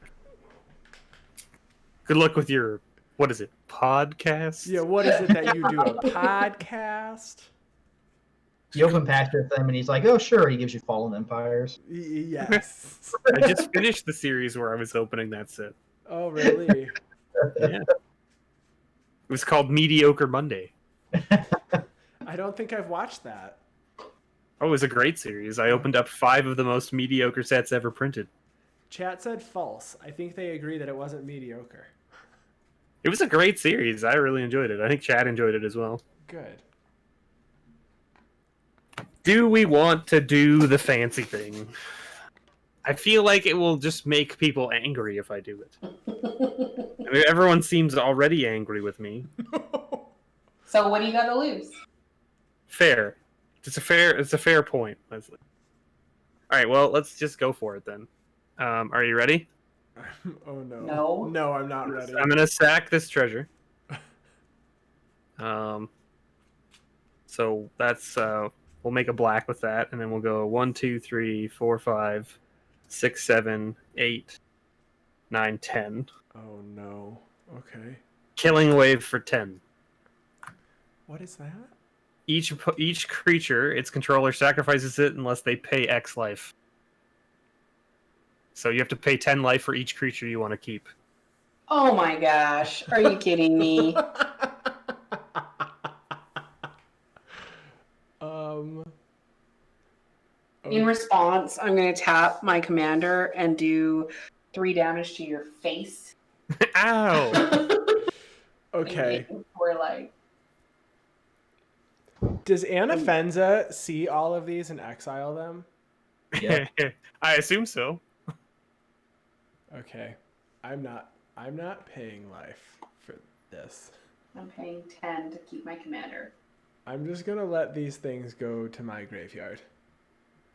Good luck with your, what is it, podcast? Yeah, what is it that you do? A podcast? You open packs with him, and he's like, "Oh, sure." He gives you Fallen Empires. Yes. I just finished the series where I was opening that set. Oh, really? Yeah. It was called Mediocre Monday. I don't think I've watched that. Oh, it was a great series. I opened up 5 of the most mediocre sets ever printed. Chat said false. I think they agree that it wasn't mediocre. It was a great series. I really enjoyed it. I think Chad enjoyed it as well. Good. Do we want to do the fancy thing? I feel like it will just make people angry if I do it. I mean, everyone seems already angry with me. So what do you got to lose? Fair. It's a fair point, Lesley. All right, well, let's just go for it then. Are you ready? Oh no. No. No, I'm not ready. I'm gonna sack this treasure. So that's we'll make a black with that, and then we'll go 1, 2, 3, 4, 5, 6, 7, 8, 9, 10. Oh no. Okay. Killing wave for 10. What is that? Each creature, its controller sacrifices it unless they pay X life. So you have to pay 10 life for each creature you want to keep. Oh my gosh. Are you kidding me? In response, I'm going to tap my commander and do 3 damage to your face. Ow! Okay. We're like, Does Anafenza see all of these and exile them? Yeah. I assume so. Okay. I'm not paying life for this. I'm paying 10 to keep my commander. I'm just gonna let these things go to my graveyard.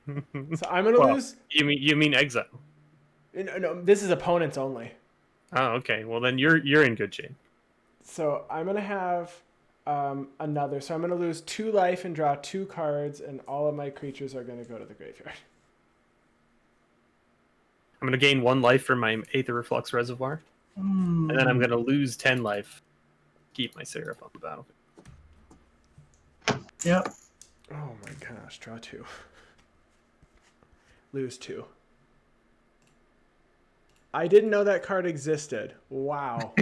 So I'm gonna lose. You mean exile? No, this is opponents only. Oh, okay. Well, then you're in good shape. So I'm gonna have another. So I'm gonna lose 2 life and draw 2 cards, and all of my creatures are gonna go to the graveyard. I'm gonna gain 1 life from my Aether Reflux Reservoir, and then I'm gonna lose 10 life. Keep my Seraph on the battlefield. Yep. Oh my gosh, draw 2. Lose 2. I didn't know that card existed. Wow.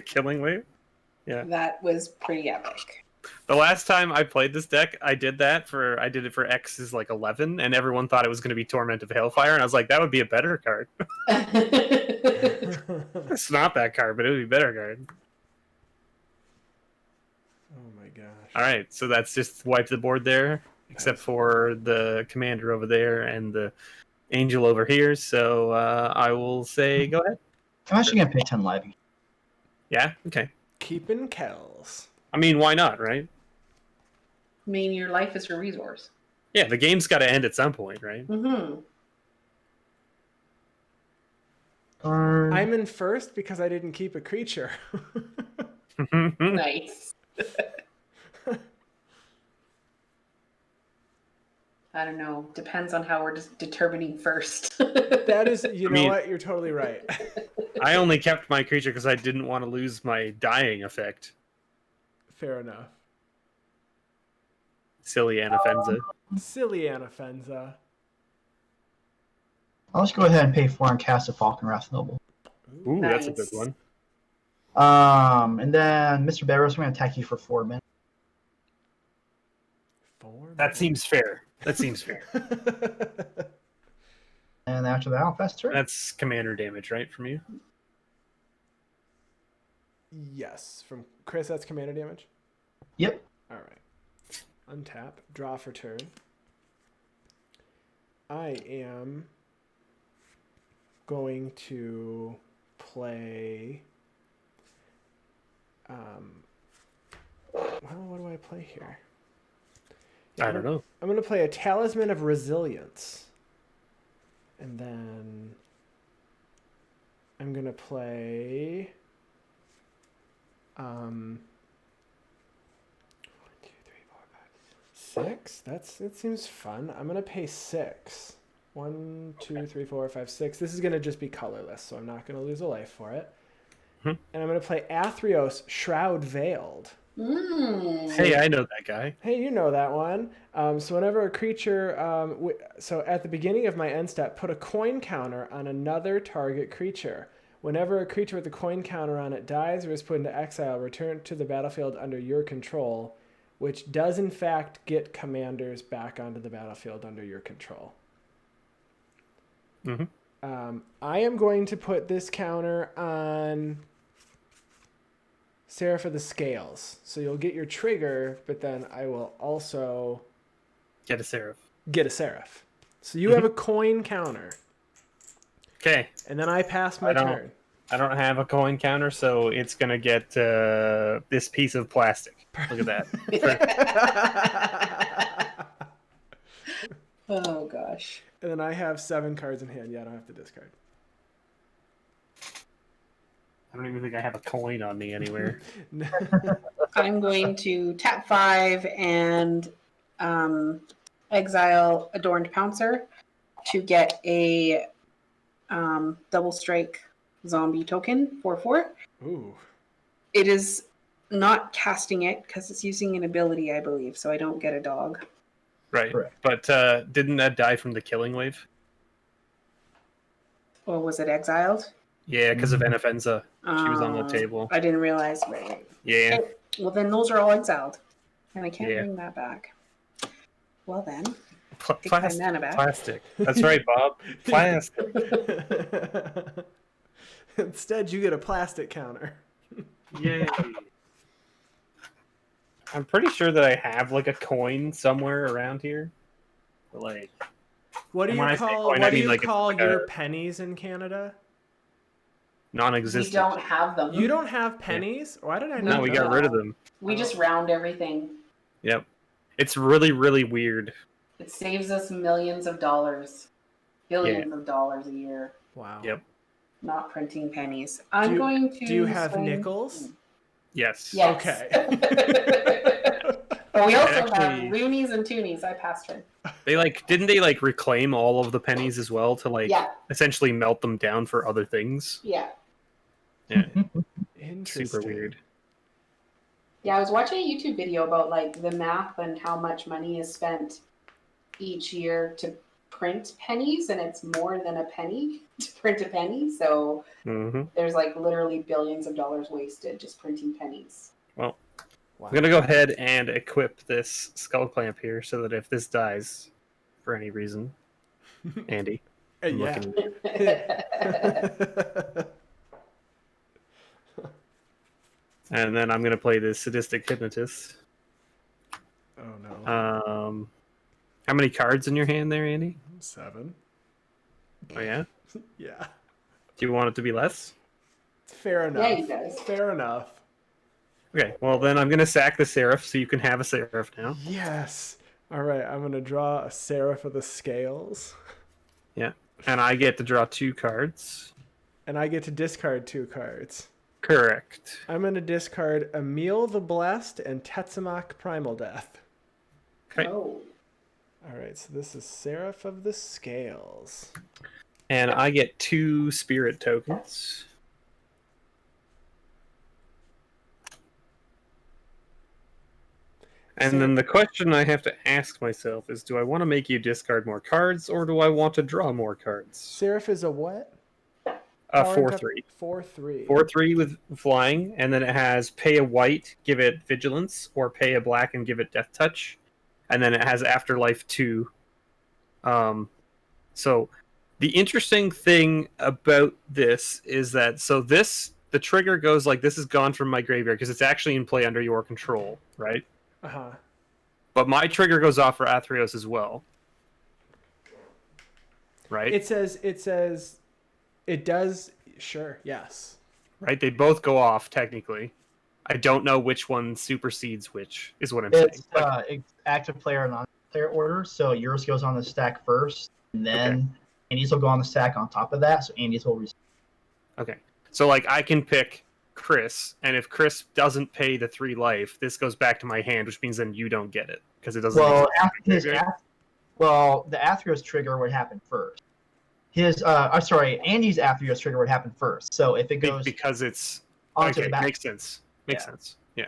Killing Wave. Yeah. That was pretty epic. The last time I played this deck, I did it for X's like 11, and everyone thought it was going to be Torment of Hailfire, and I was like, that would be a better card. It's not that card, but it would be a better card. Oh my gosh. All right, so that's just wipe the board there, except for the commander over there and the angel over here. So I will say, go ahead. I'm actually gonna pay 10 life. Yeah. Okay. Keeping Kels. I mean, why not, right? I mean, your life is your resource. Yeah, the game's got to end at some point, right? Mm-hmm. I'm in first because I didn't keep a creature. Nice. I don't know. Depends on how we're just determining first. That is, you know what? You're totally right. I only kept my creature because I didn't want to lose my dying effect. Fair enough. Silly Anafenza. Silly Anafenza. I'll just go ahead and pay 4 and cast a Falconwrath Noble. Ooh, Nice. that's a good one. And then Mr. Bevers, I'm gonna attack you for 4 minutes. 4 That seems fair. That seems fair. And after that, I'll pass turn. That's commander damage, right, from you? Yes. From Chris, that's commander damage? Yep. All right. Untap. Draw for turn. I am going to play... well, what do I play here? I don't know. I'm going to play a Talisman of Resilience. And then I'm going to play 1, 2, 3, 4, 5, 6. It seems fun. I'm going to pay 6. 1, 2, 3, 4, 5, 6. This is going to just be colorless, so I'm not going to lose a life for it. And I'm going to play Atheros Shroud Veiled. Hey, I know that guy. Hey, you know that one. So whenever a creature... so at the beginning of my end step, put a coin counter on another target creature. Whenever a creature with a coin counter on it dies or is put into exile, return it to the battlefield under your control, which does in fact get commanders back onto the battlefield under your control. I am going to put this counter on Seraph of the Scales. So you'll get your trigger, but then I will also Get a Seraph. get a Seraph. So you have a coin counter. Okay. And then I pass my turn. I don't have a coin counter, so it's going to get this piece of plastic. Look at that. Oh, gosh. And then I have 7 cards in hand. Yeah, I don't have to discard. I don't even think I have a coin on me anywhere. I'm going to tap 5 and exile Adorned Pouncer to get a double strike zombie token, 4/4. Ooh. It is not casting it because it's using an ability, I believe, so I don't get a dog. Right. Correct. But didn't that die from the killing wave? Or was it exiled? Yeah, because of Anafenza. She was on the table. I didn't realize. Right. Yeah. Okay. Well, then those are all exiled. And I can't Yeah. bring that back. Well, then. Take Plastic. my mana back. Plastic. That's right, Bob. Plastic. Instead, you get a plastic counter. Yay. I'm pretty sure that I have like a coin somewhere around here. But, like, What do and you when I say call coin, what I do mean, you like, it's call like your a pennies in Canada? We non-existent. don't have them. You don't have pennies? Why did I not No, we know got that? rid of them. We just round everything. Yep. It's really, really weird. It saves us millions of dollars, billions of dollars a year. Wow. Yep. Not printing pennies. Do you have nickels? Yes. Yes. Okay. But we also Actually, have loonies and toonies. I passed her. They didn't they reclaim all of the pennies as well to Yeah. essentially melt them down for other things? Yeah. Yeah. Interesting. Super weird. Yeah, I was watching a YouTube video about the math and how much money is spent each year to print pennies, and it's more than a penny to print a penny. So there's literally billions of dollars wasted just printing pennies. Well, I'm gonna go ahead and equip this skull clamp here so that if this dies for any reason, Andy, I'm looking. And then I'm gonna play this sadistic hypnotist. Oh no. How many cards in your hand there, Andy? 7. Oh yeah. Yeah. Do you want it to be less? Fair enough. Yeah, he does. Fair enough. Okay, well then I'm gonna sack the Seraph so you can have a Seraph now. Yes. All right, I'm gonna draw a Seraph of the Scales. Yeah, and I get to draw 2 cards. And I get to discard 2 cards. Correct. I'm gonna discard Emil the Blessed and Tetsamok Primal Death. Okay. Oh. All right, so this is Seraph of the Scales. And I get 2 spirit tokens. And then the question I have to ask myself is, do I want to make you discard more cards, or do I want to draw more cards? Seraph is a what? 4/3. 4/3. 4/3 with flying, and then it has pay a white, give it vigilance, or pay a black and give it death touch. And then it has afterlife 2. So the interesting thing about this is that the trigger goes like this is gone from my graveyard because it's actually in play under your control, right? Uh-huh. But my trigger goes off for Atheros as well. Right? It says it does, sure, yes. Right? They both go off technically. I don't know which one supersedes which is what I'm saying. It's active player and non-player order, so yours goes on the stack first, and then Andy's will go on the stack on top of that, so Andy's will receive. Okay. So I can pick Chris, and if Chris doesn't pay the 3 life, this goes back to my hand, which means then you don't get it because it doesn't. Well, the Atheros trigger would happen first. Andy's Atheros trigger would happen first. So if it goes because it's onto the back, makes sense. Makes sense. Yeah.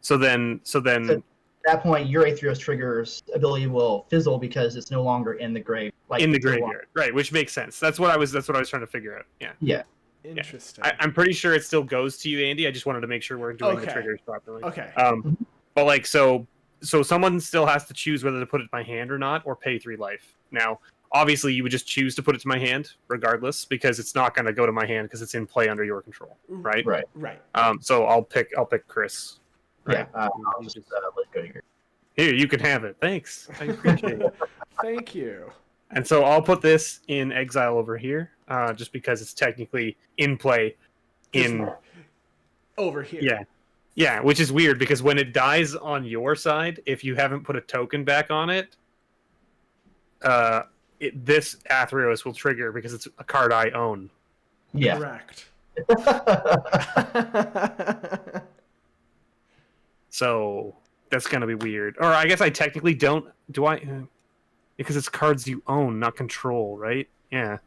So then. So at that point, your Atheros trigger's ability will fizzle because it's no longer in the grave. In the graveyard, right? Which makes sense. That's what I was trying to figure out. Yeah. Yeah. Interesting. I'm pretty sure it still goes to you, Andy. I just wanted to make sure we're doing the triggers properly. Okay. But so someone still has to choose whether to put it in my hand or not, or pay 3 life. Now, obviously, you would just choose to put it to my hand, regardless, because it's not going to go to my hand because it's in play under your control, right? Right. So I'll pick Chris. Right? Yeah. I'll just let's go here. Here, you can have it. Thanks. I appreciate it. Thank you. And so I'll put this in exile over here, just because it's technically in play. Over here. Yeah. Yeah, which is weird because when it dies on your side, if you haven't put a token back on it, this Atheros will trigger because it's a card I own. Yeah. Correct. So that's going to be weird. Or I guess I technically don't. Do I? Because it's cards you own, not control, right? Yeah.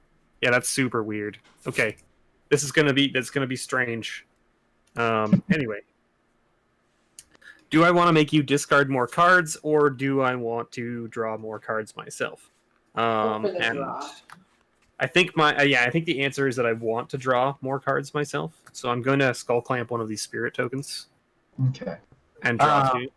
Yeah, that's super weird. Okay. That's going to be strange. Anyway. Do I want to make you discard more cards, or do I want to draw more cards myself? And I think I think the answer is that I want to draw more cards myself. So I'm going to skull clamp one of these spirit tokens. Okay. And draw 2.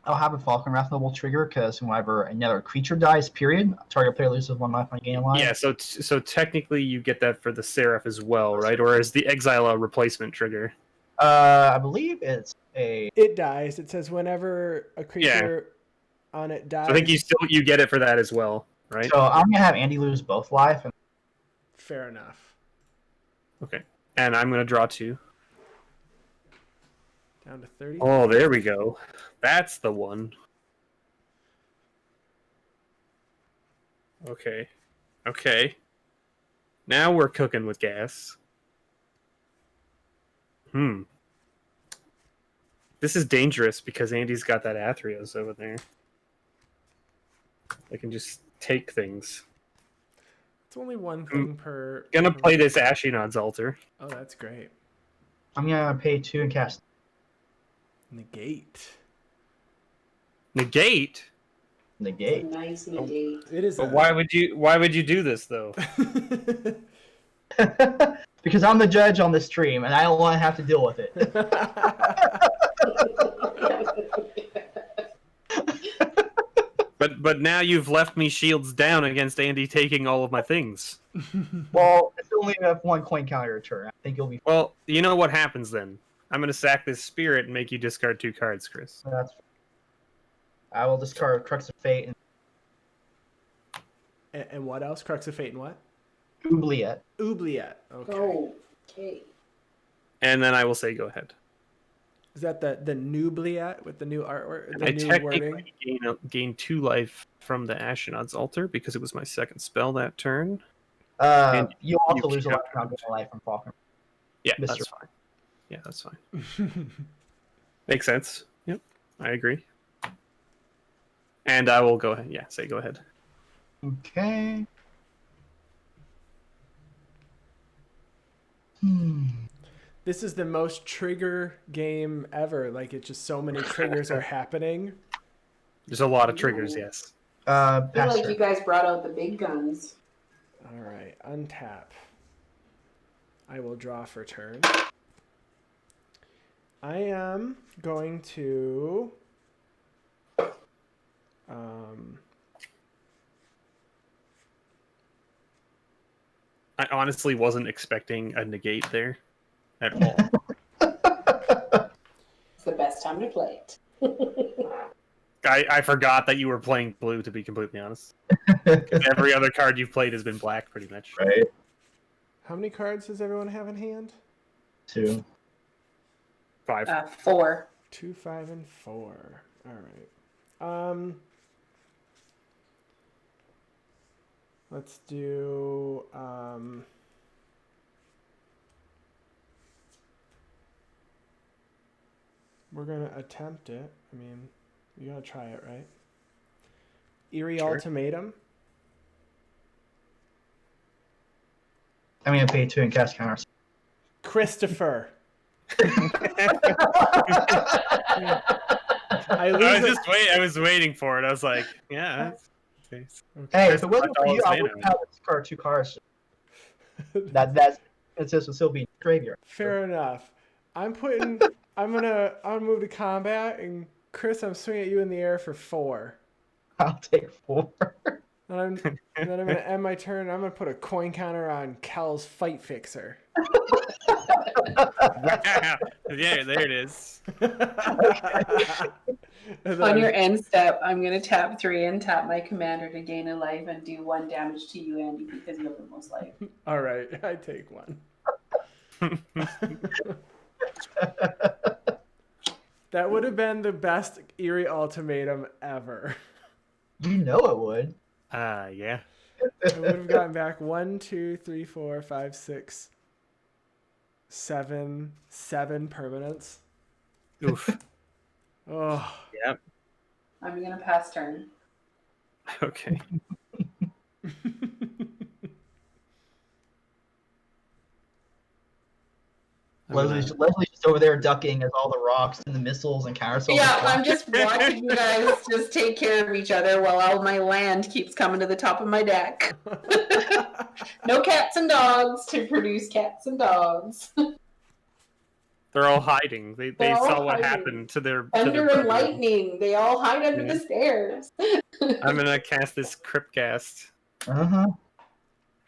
I'll have a Falcon Wrath Noble trigger because whenever another creature dies, target player loses 1 life on game line. Yeah, so technically you get that for the Seraph as well, right? Or is the Exile a replacement trigger? I believe it's a? It dies. It says whenever a creature on it dies. So I think you get it for that as well, right? So I'm gonna have Andy lose both life. And... Fair enough. Okay. And I'm gonna draw 2. Down to 30. Oh, there we go. That's the one. Okay. Okay. Now we're cooking with gas. This is dangerous because Andy's got that Atheros over there. I can just take things. It's only one thing per. Gonna play this Ashnod's Altar. Oh, that's great. I'm gonna pay 2 and cast. Negate. Negate. Nice negate. It is. But why would you do this though? Because I'm the judge on the stream, and I don't want to have to deal with it. But now you've left me shields down against Andy taking all of my things. Well, it's only have 1 coin counter turn. I think you'll be. Well, you know what happens then. I'm going to sack this spirit and make you discard 2 cards, Chris. That's. I will discard Crux of Fate And what else? Crux of Fate and what? Oubliette. Oubliette. Okay. Oh, okay. And then I will say go ahead. Is that the new Oubliette with the new artwork? The I new wording? technically gain 2 life from the Ashnod's Altar because it was my second spell that turn. You also you lose a can't- life from Falcon. Yeah, Mr. that's fine. Yeah, that's fine. Makes sense. Yep, I agree. And I will go ahead. Yeah, say go ahead. Okay. This is the most trigger game ever. Like, it's just so many triggers are happening. There's a lot of triggers, yes. I feel Pass like turn. you guys brought out the big guns. All right, untap. I will draw for turn. I am going to I honestly wasn't expecting a negate there at all. It's the best time to play it. I forgot that you were playing blue, to be completely honest. 'Cause every other card you've played has been black, pretty much. Right. how many cards does everyone have in hand? 2. 5. 4. 2, 5, and 4. All right. Let's do we're gonna attempt it. I mean, you gotta try it, right? Eerie Sure. Ultimatum. I'm gonna pay 2 and cast counters. Christopher. I was waiting for it. I was like, yeah. That's... Hey, if it wasn't That's for all you, it's I made would of. have discard 2 cards. That's it says will still be graveyard. Fair enough. I'm gonna move to combat, and Chris, I'm swinging at you in the air for 4. I'll take 4. And then I'm gonna end my turn. I'm gonna put a coin counter on Kels Fight Fixer. Yeah, there it is. And On then- your end step, I'm going to tap 3 and tap my commander to gain a life and do 1 damage to you, Andy, because you have the most life. All right, I take 1. That would have been the best Eerie Ultimatum ever. You know it would. Yeah. I would have gotten back 1, 2, 3, 4, 5, 6, 7 permanents. Oof. Oh, Yep. I'm going to pass turn. Okay. Leslie's just over there ducking as all the rocks and the missiles and counterspells. Yeah, I'm just watching you guys just take care of each other while all my land keeps coming to the top of my deck. No cats and dogs to produce cats and dogs. They're all hiding. They They're all saw what hiding. happened to their Thunder and brother. lightning, they all hide under Yeah. the stairs. I'm gonna cast this Cryptcast. Uh-huh.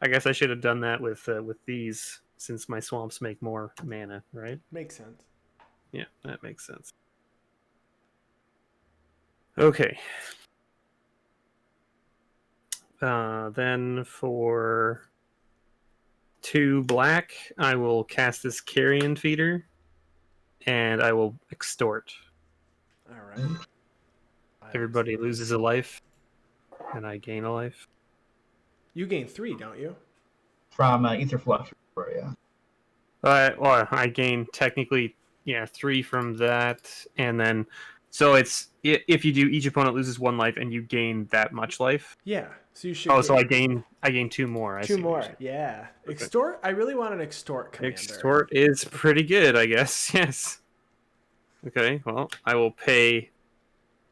I guess I should have done that with these, since my swamps make more mana, right? makes sense. Yeah, that makes sense. Okay. Then for 2 black, I will cast this Carrion Feeder, and I will extort. All right. Everybody loses a life, and I gain a life. You gain 3, don't you? From Ether Flux. Yeah. Well, I gain technically, 3 from that, and then so it's if you do, each opponent loses 1 life, and you gain that much life. Yeah. So you should. Oh, so I gain 2 more. I 2 see what you're more. saying. Yeah. Okay. Extort. I really want an extort commander. Extort is pretty good, I guess. Yes. Okay. Well, I will pay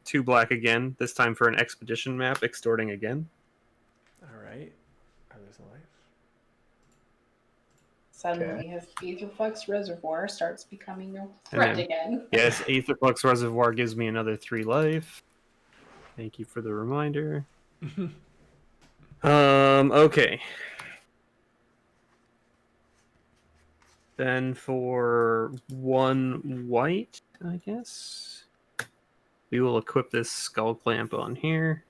2 black again. This time for an expedition map, extorting again. All right. Oh, there's a life. Suddenly, his Aetherflux Reservoir starts becoming a threat again. Yes, Aetherflux Reservoir gives me another 3 life. Thank you for the reminder. Okay. Then for 1 white, I guess, we will equip this skull clamp on here.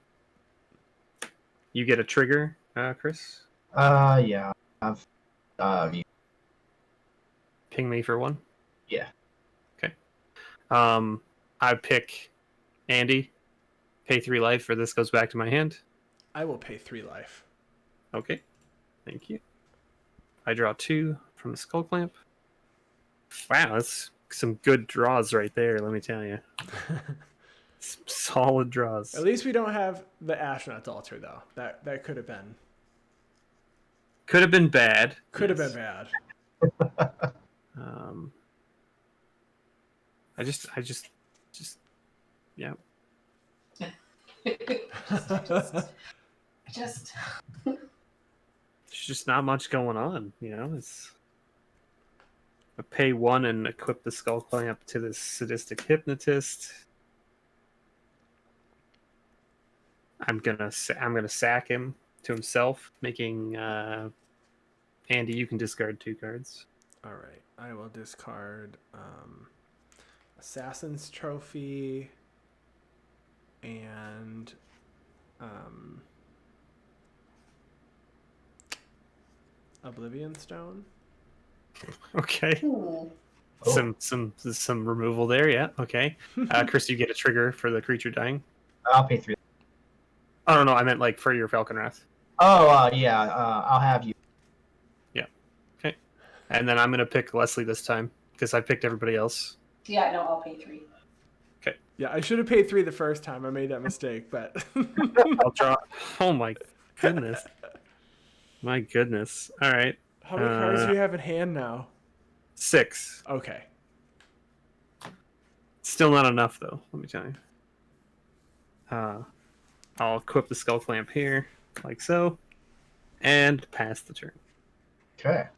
You get a trigger, Chris? Yeah. Ping me for 1. Yeah. Okay. I pick Andy. Pay 3 life, or this goes back to my hand. I will pay 3 life. Okay. Thank you. I draw 2 from the skull clamp. Wow, that's some good draws right there, let me tell you. Some solid draws. At least we don't have the Astronaut's Altar, though. That could have been. Could have been bad. Could have been bad. I just yeah. Just. There's just not much going on, It's I pay 1 and equip the skull clamp to this sadistic hypnotist. I'm gonna sack him to himself, making Andy. You can discard 2 cards. All right. I will discard Assassin's Trophy and Oblivion Stone. Okay. Ooh. Some removal there. Yeah. Okay. Chris, you get a trigger for the creature dying. I'll pay 3. Oh no, I meant like for your Falcon Wrath. Oh, yeah. I'll have you. Yeah. Okay. And then I'm gonna pick Lesley this time because I picked everybody else. Yeah, no, I'll pay 3. Okay. Yeah, I should have paid 3 the first time. I made that mistake, but I'll draw. Oh my goodness. My goodness. All right. How many cards do you have in hand now? 6. Okay. Still not enough though. Let me tell you. I'll equip the skull clamp here, like so, and pass the turn. Okay.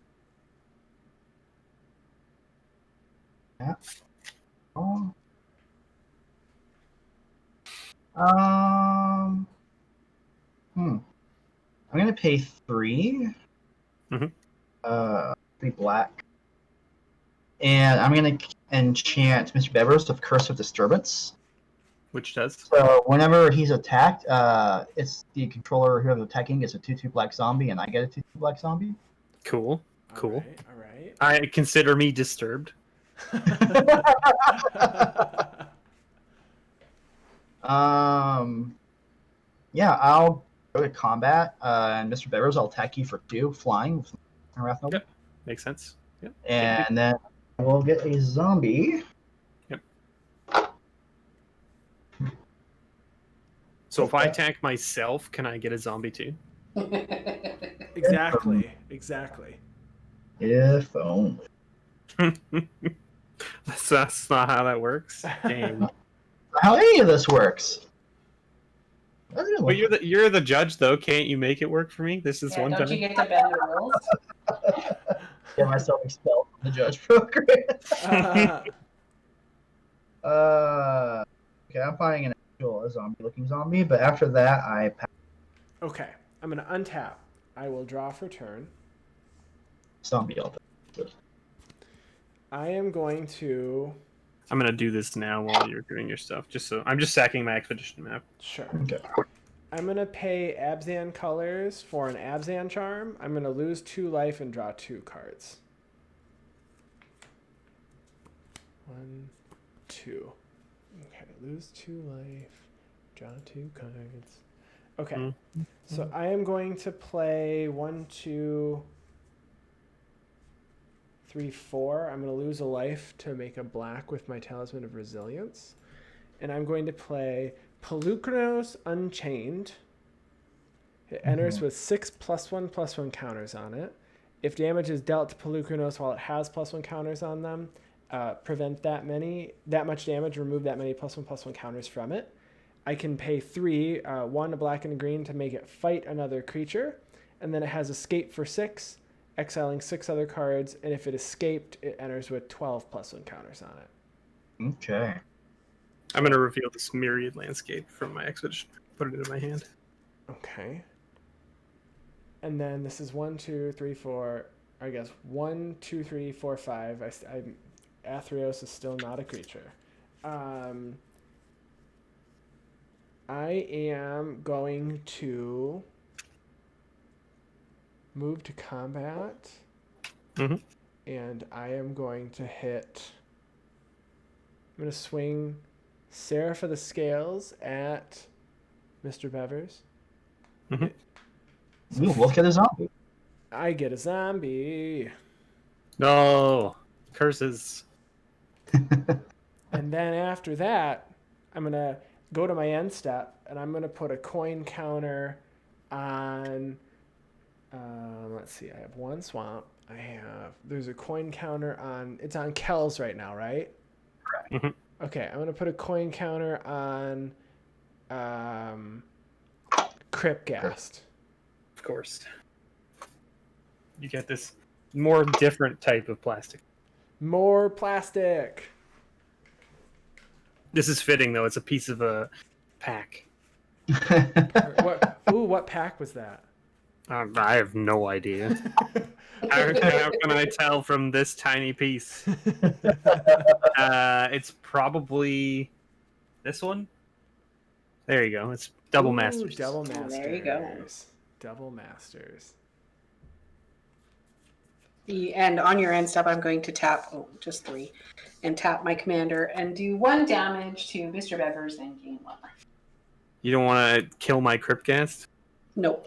Yeah. Oh. I'm gonna pay 3. Mhm. 3 black, and I'm gonna enchant Mr. Bevers with Curse of Disturbance. Which does? So whenever he's attacked, it's the controller whoever's attacking gets a 2/2 black zombie, and I get a 2/2 black zombie. Cool. Cool. All right. I consider me disturbed. Yeah, I'll go to combat, and Mr. Bevers, I'll attack you for 2 flying with Wrath Noble. Yep. Makes sense. Yep. And then we'll get a zombie. Yep. So if I attack myself, can I get a zombie too? Exactly. If only. That's not how that works. Dang. How any of this works. Well, you're the judge though. Can't you make it work for me? This is one don't time. you get to bend the rules? Get myself expelled from the judge program. Okay, I'm finding an actual zombie-looking zombie, but after that, I pass. Okay, I'm gonna untap. I will draw for turn. Zombie. I am going to I'm gonna do this now while you're doing your stuff. I'm just sacking my expedition map. Sure. Okay. I'm gonna pay Abzan colors for an Abzan charm. I'm gonna lose 2 life and draw 2 cards. 1, 2. Okay, lose 2 life, draw 2 cards. Okay, so I am going to play 1, 2, 3, 4. I'm gonna lose a life to make a black with my Talisman of Resilience, and I'm going to play Pelucranos Unchained. It enters with 6 +1/+1 counters on it. If damage is dealt to Pelucranos while it has +1 counters on them, prevent that much damage, remove that many +1/+1 counters from it. I can pay 3, 1 a black and a green to make it fight another creature, and then it has escape for 6, exiling 6 other cards, and if it escaped, it enters with 12 +1 counters on it. Okay. I'm gonna reveal this myriad landscape from my expedition. Put it in my hand. Okay. And then this is 1, 2, 3, 4. I guess 1, 2, 3, 4, 5. Atheros is still not a creature. I am going to move to combat. And I am going to hit. I'm going to swing Seraph of the Scales at Mr. Bevers. Ooh, look at a zombie. I get a zombie. No curses. And then after that, I'm going to go to my end step, and I'm going to put a coin counter on, let's see, I have 1 swamp. There's a coin counter it's on Kels right now, right? Correct. Okay, I'm going to put a coin counter on Cryptghast. Of course. You get this more different type of plastic. More plastic. This is fitting, though. It's a piece of a pack. What pack was that? I have no idea. How can I tell from this tiny piece? It's probably this one. There you go. It's Double Masters. Double Masters. There you go. Double Masters. And on your end step, I'm going to tap, just 3, and tap my commander and do 1 damage to Mr. Bevers and gain 1 life. You don't want to kill my Cryptghast? Nope.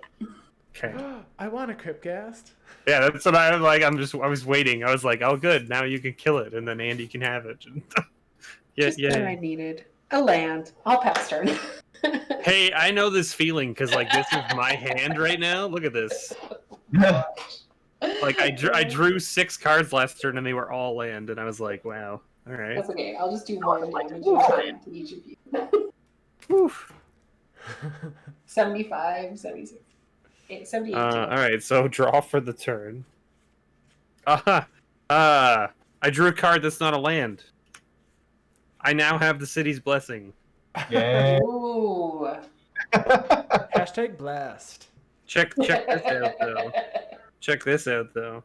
Okay. I want a Cryptghast. Yeah, that's what I like. I was waiting. I was like, oh, good. Now you can kill it, and then Andy can have it. Just what I needed. A land. I'll pass turn. Hey, I know this feeling because this is my hand right now. Look at this. I drew 6 cards last turn and they were all land, and I was like, wow. All right. That's okay. I'll just do 1 damage to each of you. Oof. 75, 76, 78. All right, so draw for the turn. I drew a card that's not a land. I now have the city's blessing. Yeah. Ooh. Hashtag blessed. Check this out, though. Check this out, though.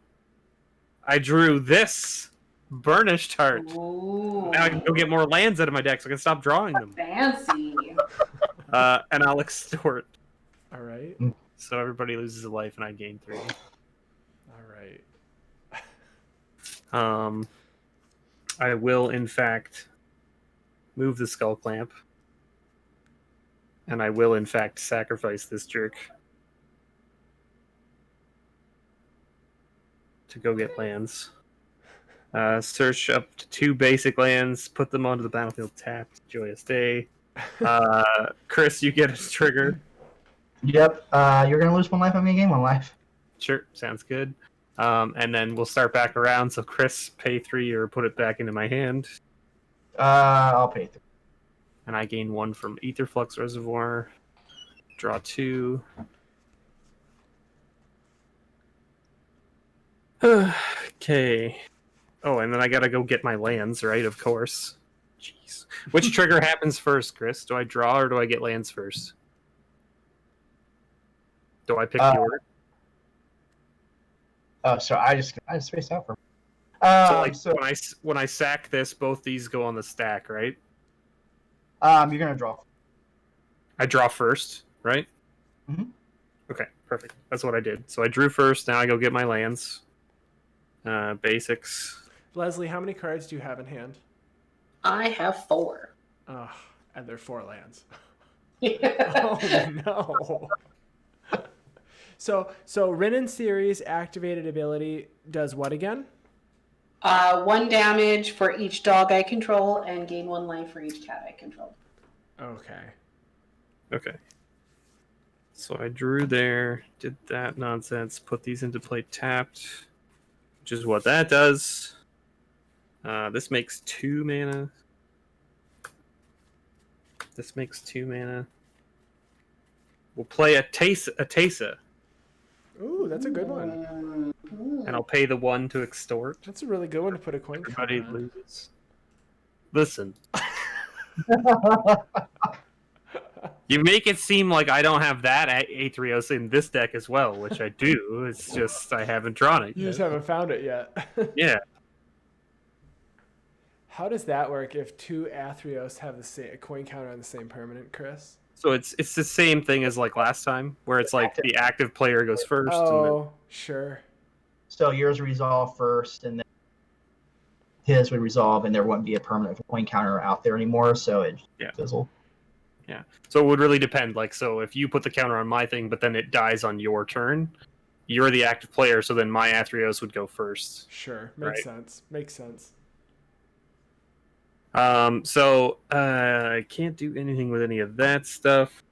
I drew this Burnished Heart. Ooh. Now I can go get more lands out of my deck, so I can stop drawing them. Fancy. And I'll extort. All right. So everybody loses a life, and I gain 3. All right. I will, in fact, move the Skull Clamp. And I will, in fact, sacrifice this jerk to go get lands. Search up to 2 basic lands, put them onto the battlefield tapped. Joyous day. Chris, you get a trigger. Yep. You're gonna lose 1 life. I'm gonna gain 1 life. Sure, sounds good. And then we'll start back around. So Chris, pay 3 or put it back into my hand. I'll pay 3. And I gain 1 from Aetherflux Reservoir. Draw 2. Okay. Oh, and then I gotta go get my lands, right? Of course. Jeez. Which trigger happens first, Chris? Do I draw or do I get lands first? Do I pick the order? Oh, so I just spaced out for. So when I sack this, both these go on the stack, right? You're gonna draw. I draw first, right? Mhm. Okay, perfect. That's what I did. So I drew first. Now I go get my lands. Basics. Lesley, how many cards do you have in hand? I have 4. Oh, and they're 4 lands. Yeah. Oh no. So Rin and Seri's activated ability does what again? 1 damage for each dog I control, and gain 1 life for each cat I control. Okay. So I drew there, did that nonsense, put these into play tapped, which is what that does. This makes 2 mana. This makes 2 mana. We'll play a Tesa, Ooh, that's a good one. and I'll pay the 1 to extort. That's a really good one to put a coin Everybody counter on. loses. Listen, you make it seem like I don't have that Atheros in this deck as well, which I do. It's just I haven't drawn it You yet. just haven't found it yet. Yeah. How does that work if 2 Atheros have the same coin counter on the same permanent, Chris? So it's the same thing as like last time, where it's like the active player goes first. Oh, sure. So yours resolve first, and then his would resolve, and there wouldn't be a permanent coin counter out there anymore. So it fizzled. Yeah. So it would really depend. Like, so if you put the counter on my thing, but then it dies on your turn, you're the active player. So then my Atheros would go first. Sure, makes sense. Makes sense. So I can't do anything with any of that stuff.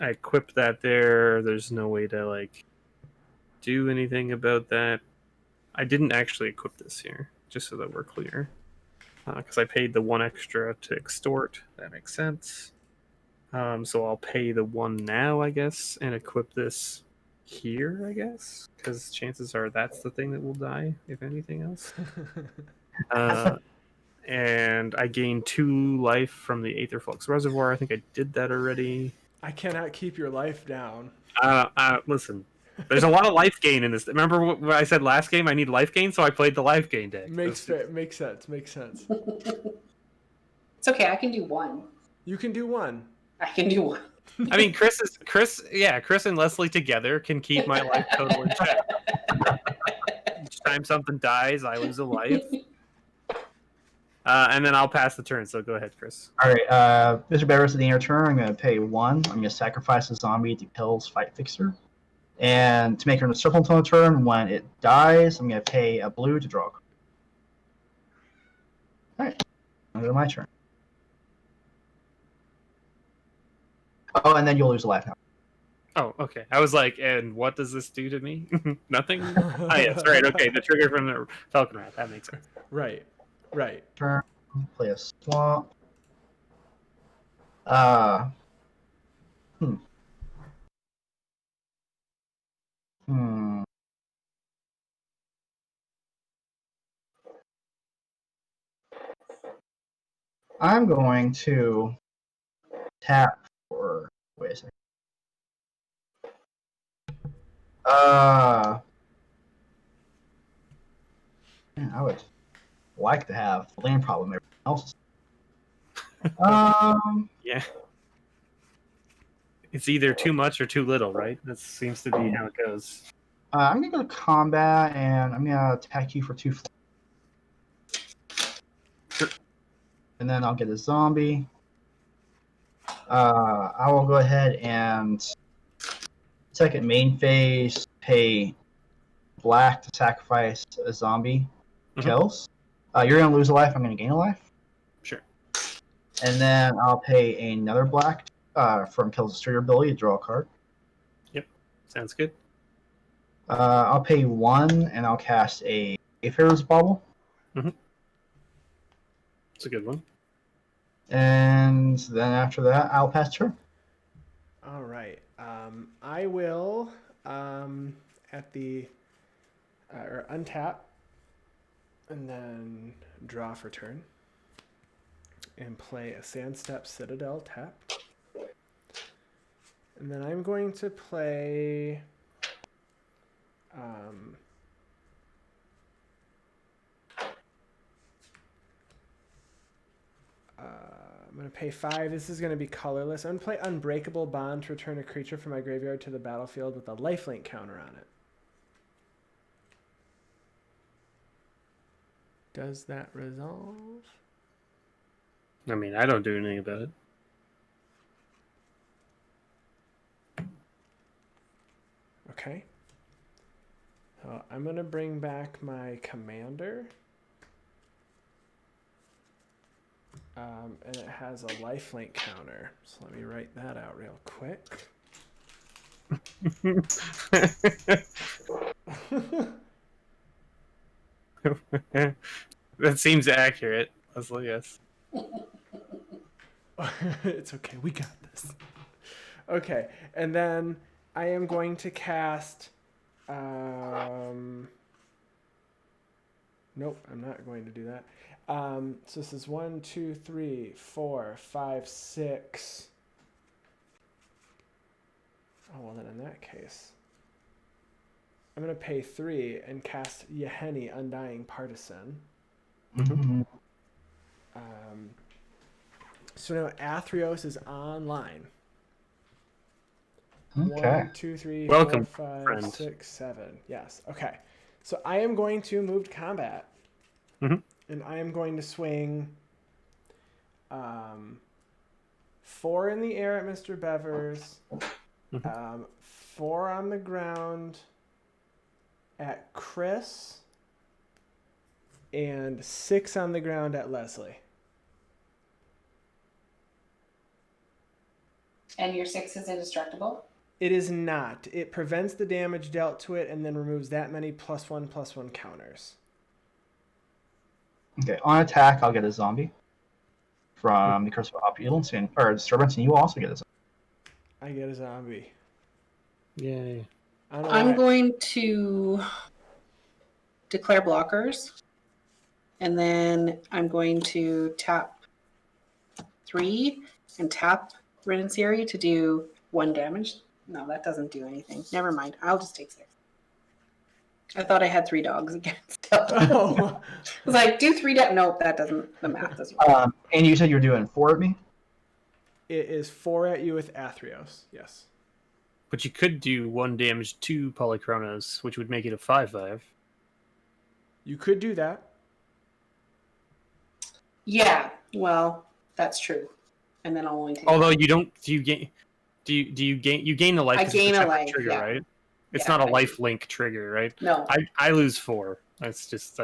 I equipped that there. There's no way to like do anything about that. I didn't actually equip this here, just so that we're clear, because I paid the 1 extra to extort. That makes sense. So I'll pay the 1 now, I guess, and equip this here, I guess, because chances are that's the thing that will die, if anything else. And I gain 2 life from the Aetherflux Reservoir. I think I did that already. I cannot keep your life down. Listen, there's a lot of life gain in this. Remember what I said last game? I need life gain, so I played the life gain deck. Makes sense. Makes sense. It's okay. I can do 1. You can do 1. I can do 1. I mean, Chris and Lesley together can keep my life total in check. Each time something dies, I lose a life. And then I'll pass the turn, so go ahead, Chris. All right, Mr. Bevers, at the end of your turn, I'm going to pay 1. I'm going to sacrifice a zombie to Kels Fight Fixer. And to make her in a circle until the turn, when it dies, I'm going to pay a blue to draw a card. All right, go to my turn. Oh, and then you'll lose a life now. Oh, okay. I was like, and what does this do to me? Nothing? Oh, yes, right. Okay, the trigger from the Falcon Rat. That makes sense. Right. Turn, play a swamp. I'm going to tap for. Wait a second. Man, I would like to have the land problem everyone else. Yeah. It's either too much or too little, right? That seems to be how it goes. I'm gonna go to combat, and I'm gonna attack you for 2. Sure. And then I'll get a zombie. I will go ahead and second main phase pay black to sacrifice a zombie. Kels. You're gonna lose a life. I'm gonna gain a life. Sure. And then I'll pay another black from Kels' destroyer ability to draw a card. Yep. Sounds good. I'll pay 1, and I'll cast a Atheros Bauble. It's a good one. And then after that, I'll pass turn. All right. I will at the or untap and then draw for turn and play a Sandstep Citadel tap. And then I'm going to play I'm going to pay 5. This is going to be colorless. I'm going to play Unbreakable Bond to return a creature from my graveyard to the battlefield with a lifelink counter on it. Does that resolve? I mean, I don't do anything about it. Okay. So I'm going to bring back my commander. And it has a lifelink counter. So let me write that out real quick. That seems accurate, Lesley, yes. It's okay. We got this. Okay. And then I am going to cast... Nope, I'm not going to do that. So this is 1, 2, 3, 4, 5, 6. Oh, well then in that case, I'm going to pay 3 and cast Yahenni, Undying Partisan. Mm-hmm. So now Atheros is online. Okay. 1, 2, 3, Welcome, 4, 5, friend. 6, 7. Yes. Okay. So I am going to move to combat. Mhm. And I am going to swing 4 in the air at Mr. Bevers, 4 on the ground at Chris, and 6 on the ground at Lesley. And your 6 is indestructible? It is not. It prevents the damage dealt to it and then removes that many +1/+1 counters. Okay, on attack, I'll get a zombie from the Curse of Opulence or Disturbance, and you also get a zombie. I get a zombie. Yay. I don't know I'm why- going to declare blockers. And then I'm going to tap 3 and tap Rin and Seri to do 1 damage. No, that doesn't do anything. Never mind. I'll just take 6. I thought I had 3 dogs again. So. Oh. I was like, do 3 damage. Nope, that doesn't, the math doesn't work. And you said you were doing 4 at me? It is 4 at you with Atheros. Yes. But you could do 1 damage to Polychronos, which would make it a 5/5. You could do that. Yeah, well, that's true. And then I'll only take. Although you don't, do you gain the life? I 'cause it's gain a separate life, trigger, yeah. right? It's Yeah, not a I life link trigger, right? No. I lose 4. That's just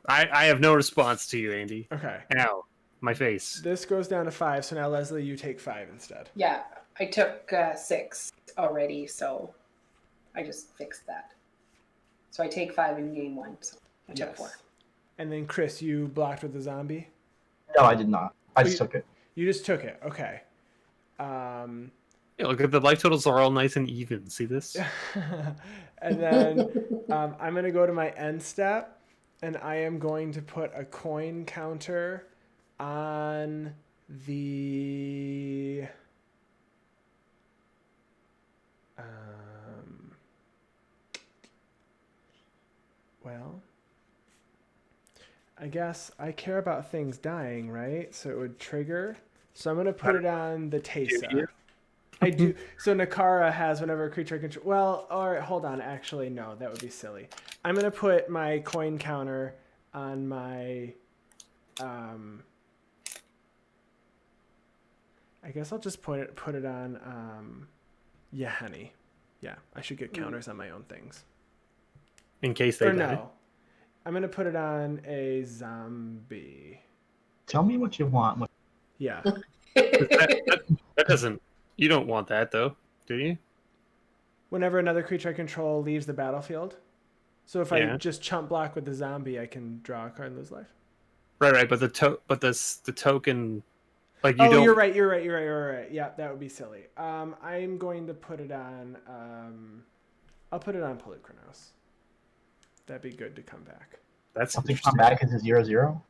I have no response to you, Andy. Okay. Ow, my face. This goes down to 5, so now Lesley, you take 5 instead. Yeah, I took 6 already, so I just fixed that. So I take 5 and gain 1. So I took 4. And then Chris, you blocked with the zombie? No, I did not. I just you- took it. You just took it. Okay. Yeah, look at the life totals are all nice and even. See this? And then I'm going to go to my end step, and I am going to put a coin counter on the... well, I guess I care about things dying, right? So it would trigger. So I'm going to put it on the Tesa. I do. So Nikara has whenever a creature control. Well, or hold on. Actually, no, that would be silly. I'm going to put my coin counter on my... I guess I'll just put it on Yahenni. Yeah, I should get counters on my own things. In case they Or die. no. I'm going to put it on a zombie. Tell me what you want. Yeah. That doesn't. You don't want that though, do you? Whenever another creature I control leaves the battlefield. So if I Yeah. just chump block with the zombie, I can draw a card and lose life. Right. But the token, like you don't. You're right. Yeah, that would be silly. I'm going to put it on. I'll put it on Polychronos. That'd be good to come back. That's Something interesting. come back as a 0/0?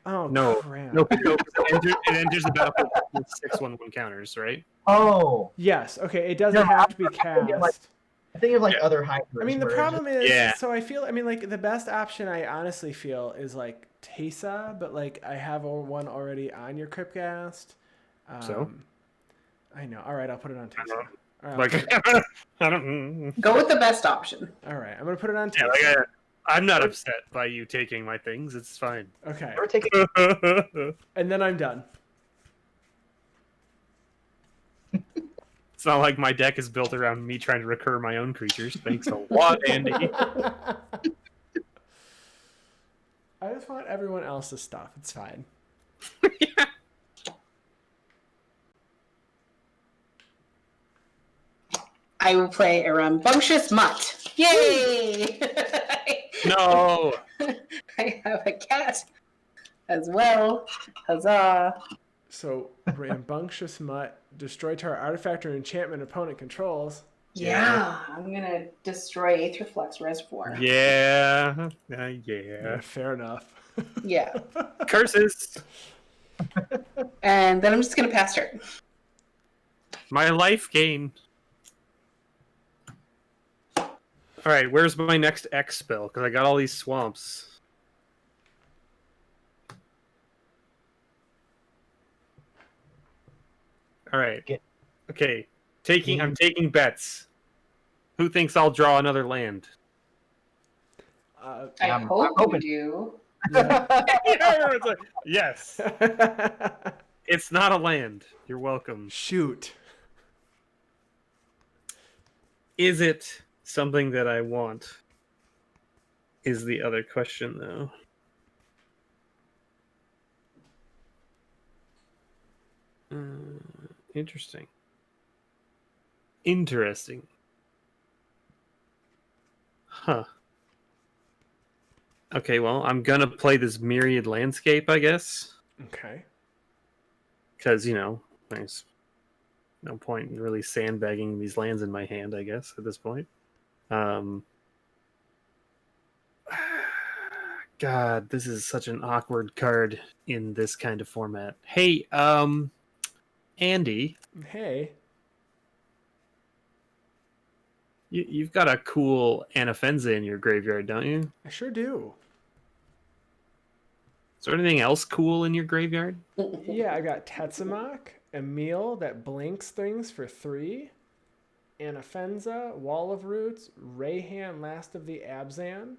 Oh No, crap! no, it enters the battlefield with 6/1/1 counters, right? Oh, Yes. Okay. It doesn't No, have to be I'm gonna get, like, cast. think of like other hybrids. I mean, the where it's problem is, Yeah. so I feel, I mean, like the best option I honestly feel is like Tesa, but like I have one already on your Cryptgast. So? I know. All right, I'll put it on Tesa. All right, Like, I don't. Go with the best option. all right, I'm gonna put it on Yeah, Tesa. like, I'm not upset by you taking my things. It's fine. Okay, Never take and then I'm done. It's not like my deck is built around me trying to recur my own creatures. Thanks a lot, Andy. I just want everyone else's stuff. It's fine. I will play a rambunctious mutt. Yay! No. I have a cat as well. Huzzah! So, Rambunctious Mutt, destroy target artifact or enchantment opponent controls. Yeah, I'm gonna destroy Aetherflux Reservoir. Yeah. Yeah, Yeah. fair enough. Yeah. Curses. And then I'm just gonna pass turn. My life gain. All right, where's my next X spell? Because I got all these swamps. All right. Okay. I'm taking bets. Who thinks I'll draw another land? I I'm hope you hoping. do. It's like, yes. It's not a land. You're welcome. Shoot. Is it something that I want? Is the other question, though. Interesting. Interesting. Huh. Okay, well, I'm gonna play this Myriad Landscape, I guess. Okay. Because, there's no point in really sandbagging these lands in my hand, I guess, at this point. God, this is such an awkward card in this kind of format. Hey, Andy, Hey. you've got a cool Anafenza in your graveyard, don't you? I sure do. Is there anything else cool in your graveyard? Yeah, I got Tetsamok, Emil that blinks things for 3, Anafenza, Wall of Roots, Rayhan, Last of the Abzan.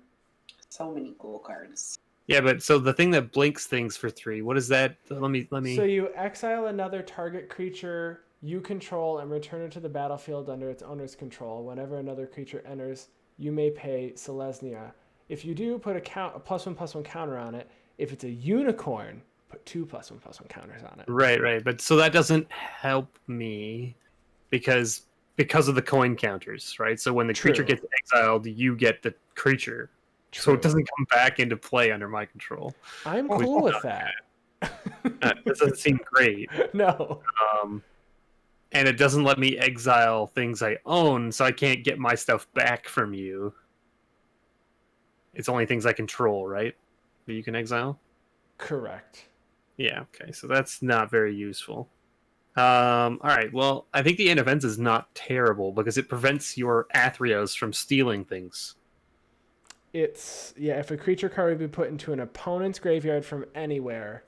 So many cool cards. Yeah, but so the thing that blinks things for 3, what is that? Let me. So you exile another target creature you control and return it to the battlefield under its owner's control. Whenever another creature enters, you may pay Selesnya. If you do, put a +1/+1 counter on it. If it's a unicorn, put 2 +1/+1 counters on it. Right. But so that doesn't help me because of the coin counters, right? So when the creature gets exiled, you get the creature. So it doesn't come back into play under my control. I'm cool with that. That doesn't seem great. No. And it doesn't let me exile things I own, so I can't get my stuff back from you. It's only things I control, right? That you can exile? Correct. Yeah, okay. So that's not very useful. Alright, well, I think the Anafenza is not terrible because it prevents your Atheros from stealing things. If a creature card would be put into an opponent's graveyard from anywhere,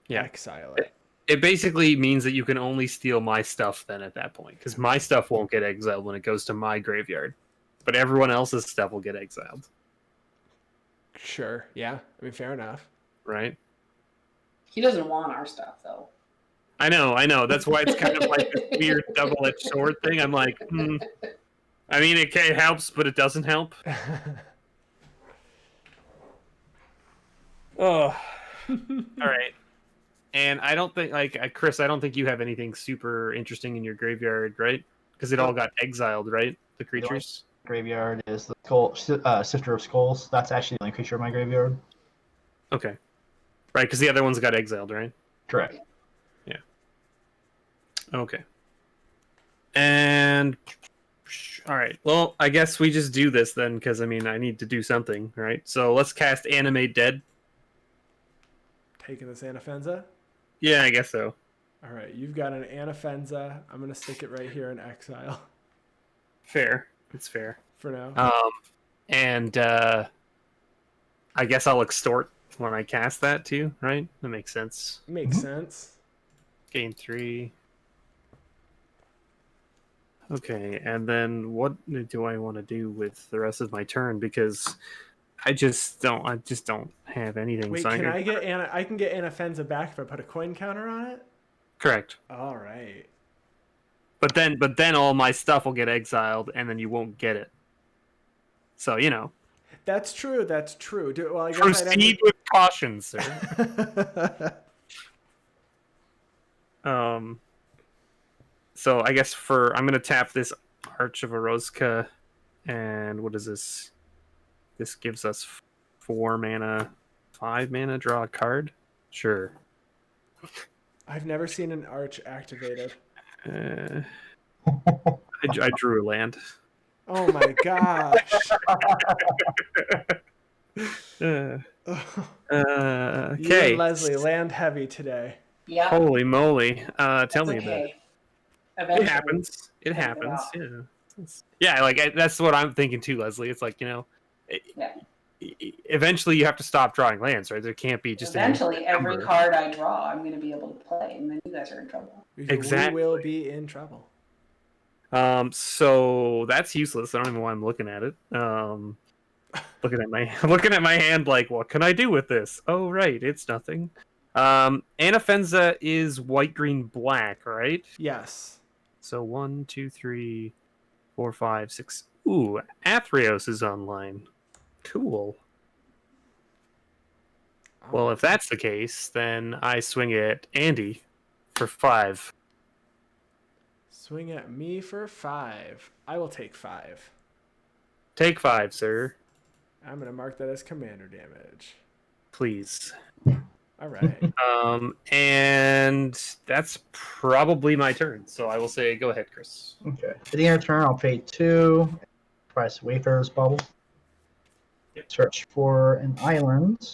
exile it. It basically means that you can only steal my stuff then at that point, because my stuff won't get exiled when it goes to my graveyard, but everyone else's stuff will get exiled. Sure, yeah. I mean, fair enough. Right? He doesn't want our stuff, though. I know. That's why it's kind of like this weird double-edged sword thing. I'm like, I mean, it helps, but it doesn't help. Oh. All right. And I don't think, Chris, I don't think you have anything super interesting in your graveyard, right? Because it all got exiled, right? The creatures? Graveyard is the Sifter of Skulls. That's actually the only creature in my graveyard. Okay. Right, because the other ones got exiled, right? Correct. Yeah. Okay. And... all right. Well, I guess we just do this then, because, I mean, I need to do something, right? So let's cast Animate Dead. Taking this Anafenza? Yeah, I guess so. All right, you've got an Anafenza. I'm going to stick it right here in exile. Fair. It's fair. for now. And I guess I'll extort when I cast that too, right? That makes sense. Makes sense. Gain 3. Okay, and then what do I want to do with the rest of my turn? Because I just don't have anything. Wait, so can I get Anna? I can get Anafenza back if I put a coin counter on it. Correct. All right. But then all my stuff will get exiled, and then you won't get it. So That's true. That's true. Well, I guess proceed with caution, sir. So I guess I'm gonna tap this Arch of Eroska, and what is this? This gives us 4 mana, 5 mana, draw a card. Sure. I've never seen an arch activated. I drew a land. Oh my gosh. Okay. You and Lesley land heavy today. Yeah. Holy moly. Tell me about it. Okay. It Eventually. happens. It Figure it happens. out. Yeah. Yeah, like that's what I'm thinking too, Lesley. It's like, Yeah. eventually you have to stop drawing lands, right? There can't be just Eventually, every number. card I draw, I'm going to be able to play, and then you guys are in trouble. Exactly. We will be in trouble. So that's useless. I don't even know why I'm looking at it. Looking at my hand like, what can I do with this? Oh right, it's nothing. Anafenza is white, green, black, right? Yes. So 1, 2, 3, 4, 5, 6. Ooh, Atheros is online. Cool. Well, if that's the case, then I swing at Andy for 5. Swing at me for 5. I will take 5. Take 5, sir. I'm going to mark that as commander damage. Please. All right. And that's probably my turn. So I will say, go ahead, Chris. Okay. At the end of turn, I'll pay 2. Price Wayfarer's Bubble. Yep. Search for an island.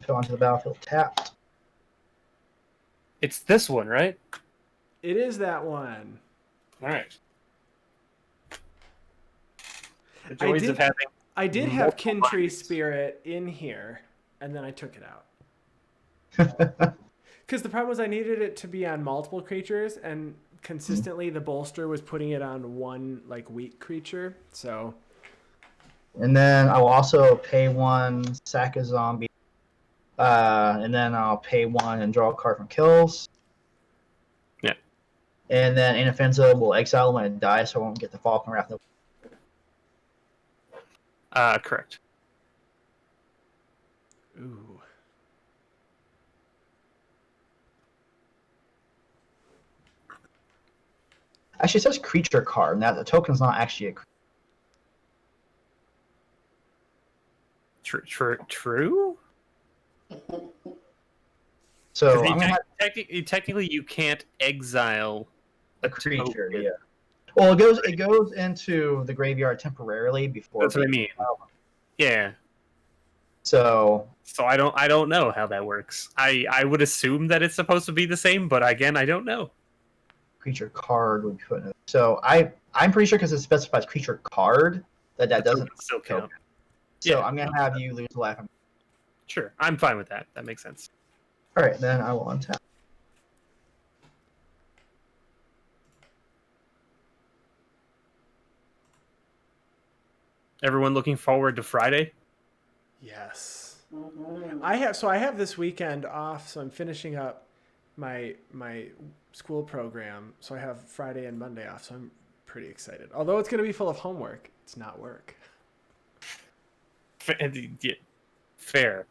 Fill onto the battlefield tapped. It's this one, right? It is that one. All right. The joys of having. I did have multiple Kintree bindings. Spirit in here, and then I took it out. Because the problem was I needed it to be on multiple creatures, and consistently the bolster was putting it on one weak creature. So. And then I will also pay 1, sack a zombie. And then I'll pay 1 and draw a card from Kels. Yeah. And then Anafenza will exile when it dies, so I won't get the Falcon Wrath. Correct. Ooh. Actually, it says creature card, and that the token's not actually a creature. True? So You I'm gonna have technically, you can't exile a creature, token. yeah. Well, it goes into the graveyard temporarily before. That's what I mean. Yeah. So I don't know how that works. I would assume that it's supposed to be the same, but again, I don't know. creature card would be put in it. So I'm pretty sure because it specifies creature card that doesn't still count. So Yeah. I'm gonna have you lose life. Sure, I'm fine with that. That makes sense. All right, then I will untap. Everyone looking forward to Friday? Yes. Mhm. I have this weekend off, so I'm finishing up my school program. So I have Friday and Monday off, so I'm pretty excited. Although it's going to be full of homework, it's not work. Fair.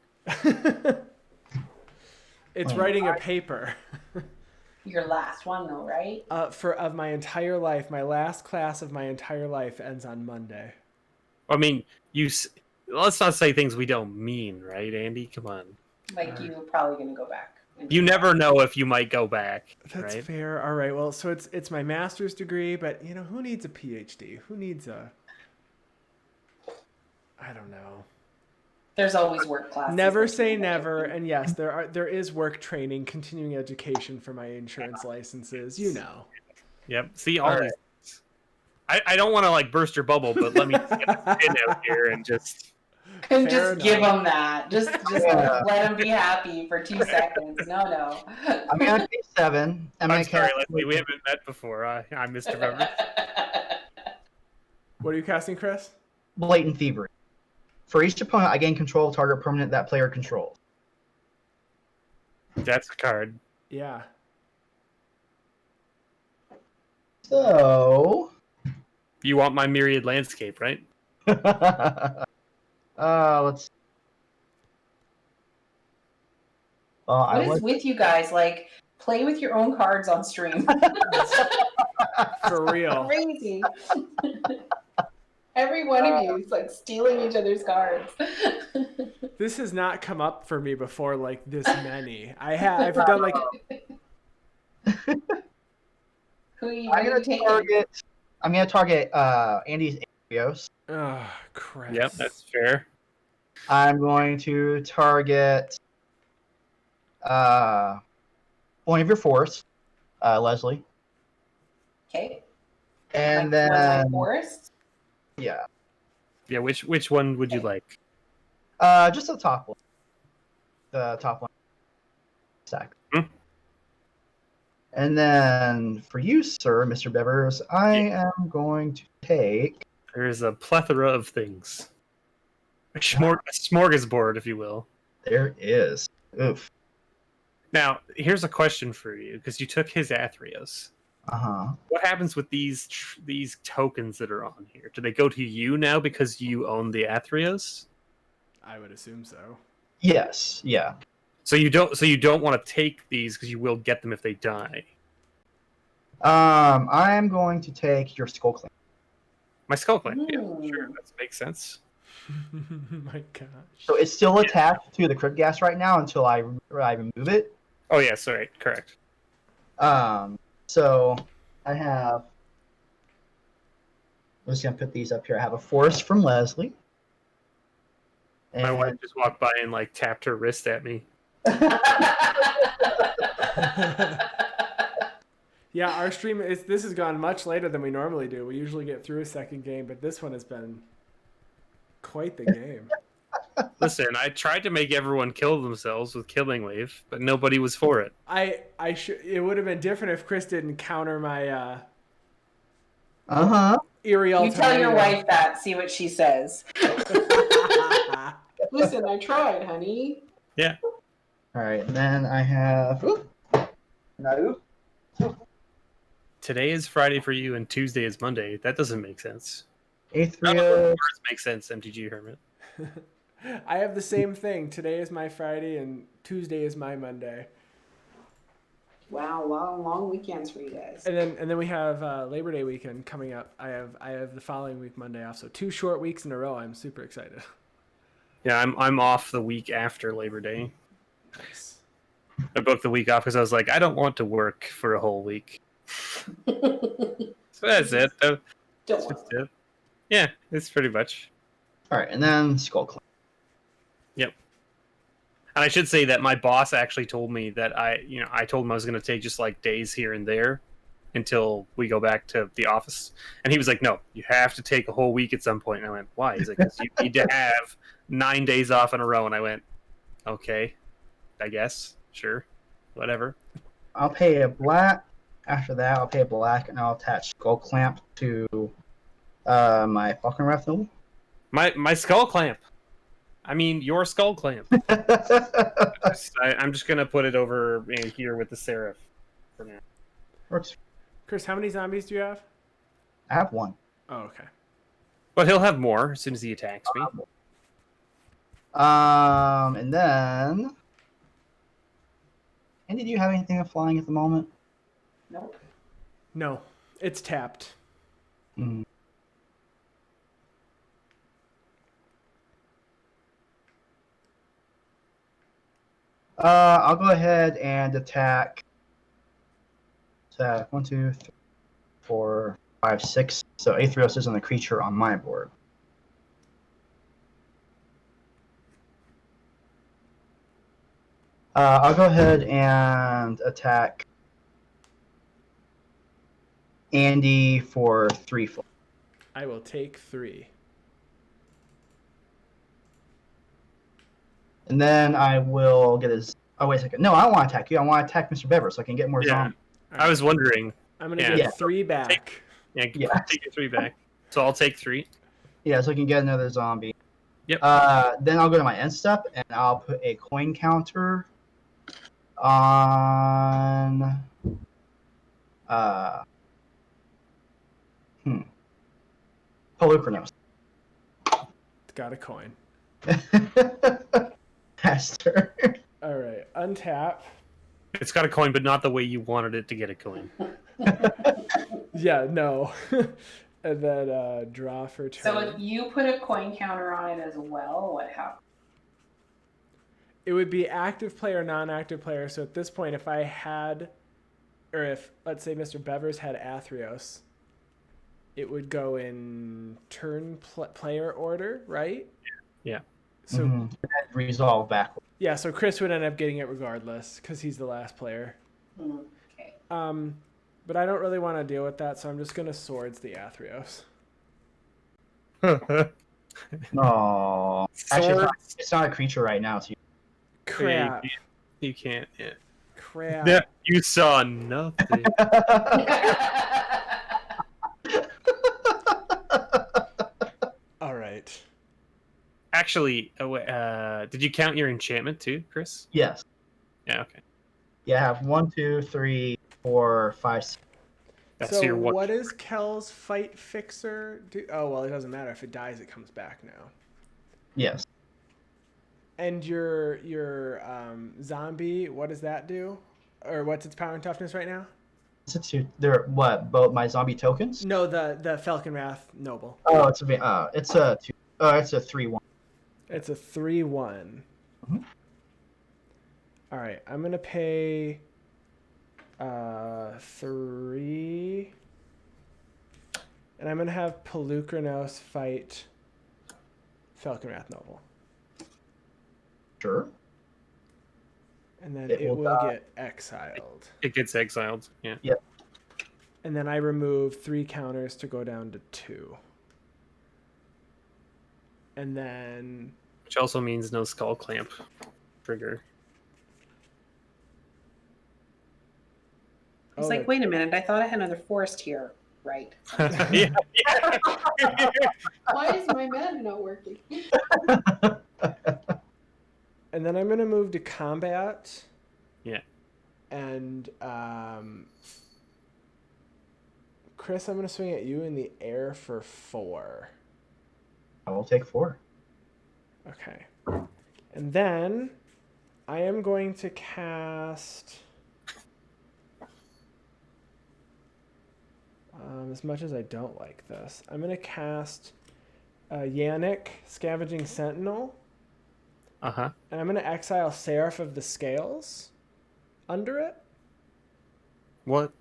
It's writing a paper. Your last one, though, right? Of my entire life. My last class of my entire life ends on Monday. I mean, let's not say things we don't mean, right, Andy? Come on. Like, you're probably going to go back. You never know if you might go back. That's right? fair. All right. Well, so it's my master's degree, but who needs a PhD? Who needs I don't know. There's always work classes. Never say never. And yes, there is work training, continuing education for my insurance licenses. Yep. See all All these. I don't want to like burst your bubble, but let me just get a spin out here and just. And Fair just give enough. them that. Just Yeah. let them be happy for 2 seconds. No. I'm gonna pay 7. I'm sorry, Lesley. We haven't met before. I'm Mr. Bevers. What are you casting, Chris? Blatant Thievery. For each opponent, I gain control of target permanent that player controls. That's a card. Yeah. So. You want my Myriad Landscape, right? Let's. What is with you guys? Like, play with your own cards on stream. For real. Crazy. Every one of you is like stealing each other's cards. This has not come up for me before, like this many. I've done like. Who are you I'm gonna taking? target Andy's Atheros. Oh, Chris. Yep, that's fair. I'm going to target one of your fours, Lesley. Okay. And Like, one of then my forests? yeah. Yeah, which one would you like? Just the top one. The top one stack. Hmm. And then for you, sir, Mr. Bevers, I am going to take. There's a plethora of things. A smorgasbord, if you will. There is. Oof. Now, here's a question for you, because you took his Atheros. Uh-huh. What happens with these tokens that are on here? Do they go to you now because you own the Atheros? I would assume so. Yes. Yeah. So you don't want to take these because you will get them if they die. I am going to take your Skull Clan. My Skull Clan. Yeah, Hmm. sure, that makes sense. My gosh. So it's still attached to the Crypt Gas right now until I remove it. Oh yeah, sorry, correct. So I have. I'm just gonna put these up here. I have a forest from Lesley. My wife just walked by and like tapped her wrist at me. Yeah, our stream this has gone much later than we normally do. We usually get through a second game, but this one has been quite the game. Listen, I tried to make everyone kill themselves with Killing Wave, but nobody was for it. It would have been different if Chris didn't counter my Uh-huh. eerie You ultimatum. tell your wife that, see what she says. Listen, I tried, honey. Yeah. All right, and then I have. No. Today is Friday for you and Tuesday is Monday. That doesn't make sense. None of those Atheros. words make sense, MTG Hermit. I have the same thing. Today is my Friday and Tuesday is my Monday. Wow, long weekends for you guys. And then we have Labor Day weekend coming up. I have the following week Monday off, so 2 short weeks in a row. I'm super excited. Yeah, I'm off the week after Labor Day. Nice. I booked the week off because I was like, I don't want to work for a whole week. So that's it. Don't That's worry. just it. Yeah, it's pretty much. All right, and then Skull Clan. Yep. And I should say that my boss actually told me that I told him I was going to take just like days here and there until we go back to the office. And he was like, no, you have to take a whole week at some point. And I went, why? He's like, 'cause you need to have 9 days off in a row. And I went, okay, I guess. Sure. Whatever. I'll pay a black. After that, I'll pay a black, and I'll attach Skull Clamp to my Falcon Wrath Noble. My skull clamp. I mean, your skull clamp. I'm just going to put it over here with the Seraph for now. Works. Chris, how many zombies do you have? I have one. Oh, okay. But he'll have more as soon as he attacks me. And then. Andy, do you have anything flying at the moment? Nope. No, it's tapped. Mm. I'll go ahead and attack. So 1, 2, 3, 4, 5, 6. So Atheros isn't a creature on my board. I'll go ahead and attack Andy for 3 full. I will take 3. And then I will get his. Oh, wait a second. No, I don't want to attack you. I want to attack Mr. Bevers so I can get more Yeah. zombies. I was wondering. I'm gonna Yeah. get 3 back. Yeah, Yeah. take your 3 back. So I'll take 3. Yeah, so I can get another zombie. Yep. Then I'll go to my end step and I'll put a coin counter on. Polukranos. Got a coin. Faster. All right, untap. It's got a coin, but not the way you wanted it to get a coin. Yeah, no. And then draw for turn. So if you put a coin counter on it as well, what happens? It would be active player, non-active player. So at this point, if I had, or if, let's say, Mr. Bevers had Atheros, it would go in turn player order, right? Yeah. So Resolve backwards. yeah, so Chris would end up getting it regardless because he's the last player. Okay. But I don't really want to deal with that, so I'm just gonna swords the Atheros. No. Actually, it's not a creature right now. So Crap. You can't. Yeah. Crap. Yeah, you saw nothing. All right. Actually, did you count your enchantment too, Chris? Yes. Yeah. Okay. Yeah, I have 1, 2, 3, 4, 5, 6. That's So your one. what does Kels Fight Fixer do? Oh, well, it doesn't matter. If it dies, it comes back now. Yes. And your zombie, what does that do? Or what's its power and toughness right now? They're what? Both my zombie tokens? No, the Falcon Wrath Noble. Oh, it's a 2. It's a 3/1. It's a 3/1. Mhm. All right, I'm gonna pay 3, and I'm gonna have Polukranos fight Falcon Wrath Noble, Sure. and then It it will will die. get exiled. It gets exiled. Yeah. And then I remove 3 counters to go down to 2. And then Which also means no skull clamp trigger. I was like, wait a minute, I thought I had another forest here. Right. Yeah. Why is my mana not working? and then I'm gonna move to combat. Yeah. And Chris, I'm gonna swing at you in the air for 4. I will take 4. Okay. And then I am going to cast. As much as I don't like this, I'm going to cast Yannik, Scavenging Sentinel, Uh-huh. and I'm going to exile Seraph of the Scales under it, What?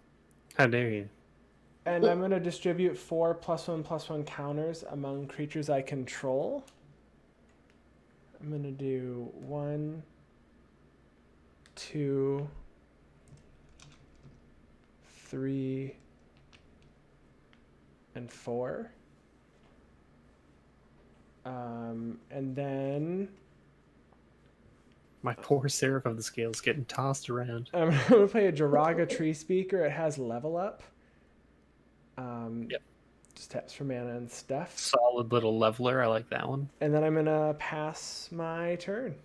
How dare you? and I'm going to distribute 4 +1/+1 counters among creatures I control. I'm going to do 1, 2, 3, and 4. And then My poor Seraph of the Scales getting tossed around. I'm going to play a Jiraga Tree Speaker. It has level up. Yep. Just taps for mana and stuff. Solid little leveler. I like that one. And then I'm going to pass my turn.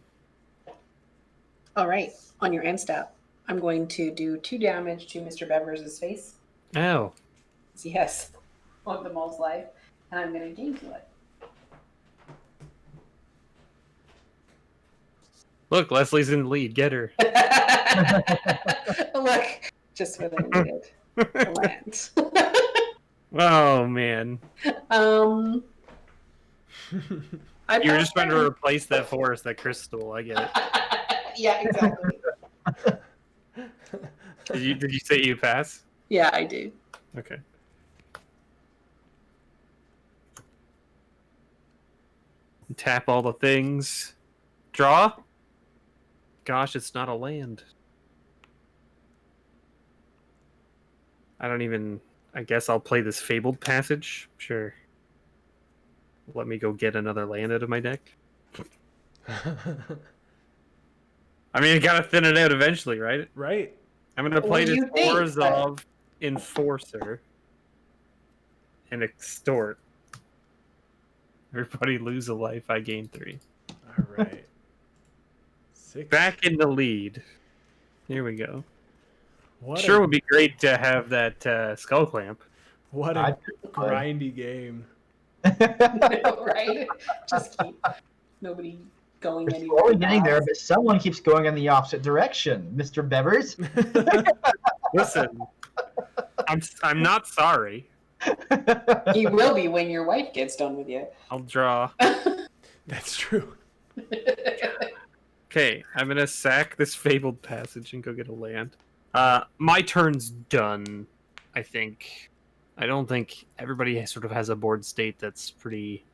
All right. On your end step, I'm going to do 2 damage to Mr. Bevers' face. Oh. Yes. On the mole's life. And I'm going to gain 2 life. Look, Lesley's in the lead. Get her. Look, just what I needed. Land. Oh, man. I You were just trying to replace that forest, that crystal. I get it. Yeah, exactly. Did you say you pass? Yeah, I do. Okay. Tap all the things. Draw? Gosh, it's not a land. I guess I'll play this Fabled Passage. Sure. let me go get another land out of my deck. I mean, you gotta thin it out eventually, right? Right. I'm gonna play What do this you think? Orzhov Enforcer and extort. Everybody lose a life, I gain 3. All right. 6. Back in the lead. Here we go. What Sure a, would be great to have that skull clamp. what I- a grindy game. Right? Just keep nobody going We're anywhere. slowly getting there, fast. but someone keeps going in the opposite direction. Mr. Bevers. Listen, I'm not sorry. He will be when your wife gets done with you. I'll draw. That's true. Okay, I'm gonna sack this Fabled Passage and go get a land. My turn's done, I think. I don't think everybody sort of has a board state that's pretty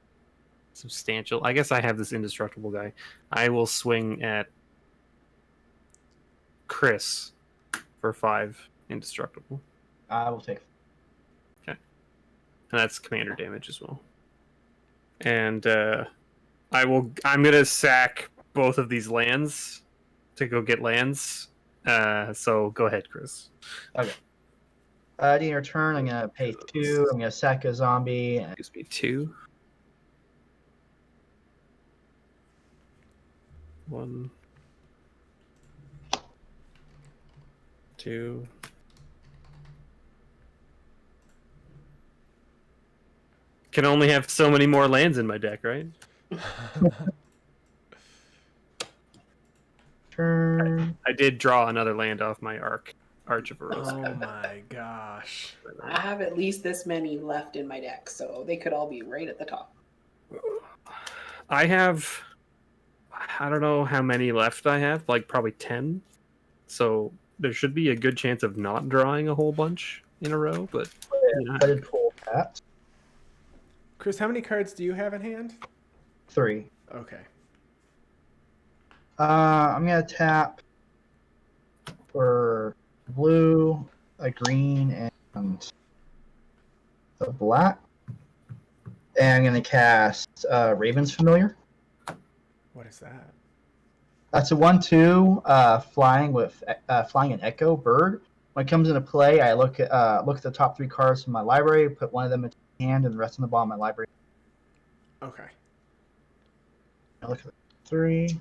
substantial. I guess I have this Indestructible guy. I will swing at Chris for 5 Indestructible. I will take. And that's commander damage as well. And I'm gonna sack both of these lands to go get lands. So go ahead, Chris. During your turn, I'm gonna pay 2. I'm gonna sack a zombie. And Gives me 2. 1, 2. Can only have so many more lands in my deck, right? turn. I did draw another land off my Arch of Eros. Oh my gosh. I have at least this many left in my deck, so they could all be right at the top. I don't know how many left I have, like probably 10. So there should be a good chance of not drawing a whole bunch in a row, but I did pull that. Chris, how many cards do you have in hand? 3. Okay. I'm gonna tap for blue, a green, and a black. And I'm gonna cast Raven's Familiar. What is that? That's a 1/2 flying with flying an Echo Bird. When it comes into play, I look at the top 3 cards from my library, put one of them into my hand, and the rest on the bottom of my library. Okay. I look at the 3.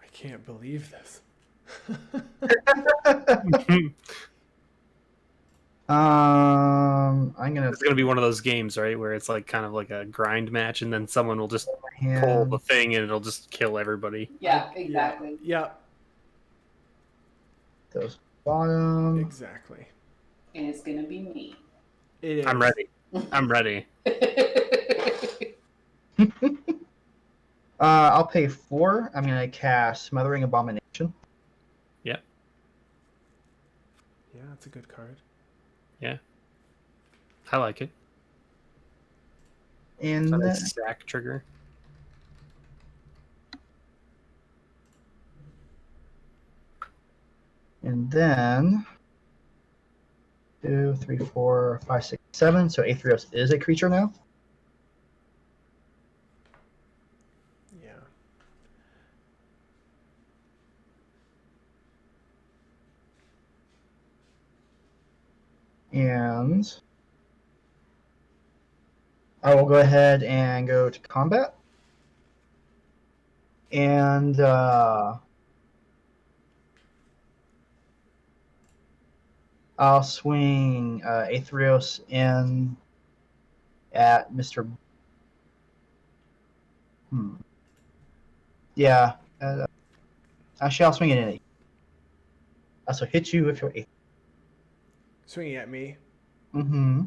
I can't believe this. I'm gonna it's gonna be one of those games, right, where it's like kind of like a grind match, and then someone will just put my pull hand. the thing, and it'll just kill everybody. Yeah, exactly. Yeah, Those bottom. exactly. And it's gonna be me. It is. I'm ready. I'm ready. I'll pay 4. I'm gonna cast Smothering Abomination. Yeah, that's a good card. I like it. And Is that a then, stack trigger? and then 2, 3, 4, 5, 6, 7. So Atheros is a creature now. Yeah. And I will go ahead and go to combat. And I'll swing Atheros in at Mr. Yeah. Actually, I'll swing it in. Also hit you if you're Atheros. Swinging at me. Mm-hmm.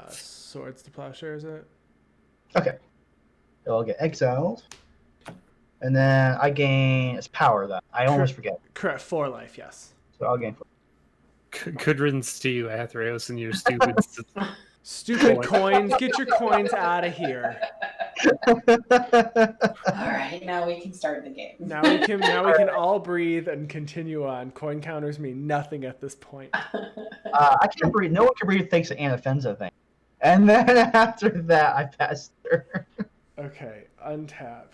Swords to Plowshare, is it? Okay. It'll get exiled. And then I gain its power that I almost forget. Correct. 4 life, yes. So I'll gain 4. Good riddance to you, Atheros, and your stupid Stupid coins. Get your coins out of here. All right, now we can start the game. Now we can all breathe and continue on. Coin counters mean nothing at this point. I can't breathe. No one can breathe thanks to Anafenza thing. And then after that, I passed through. Okay, untap.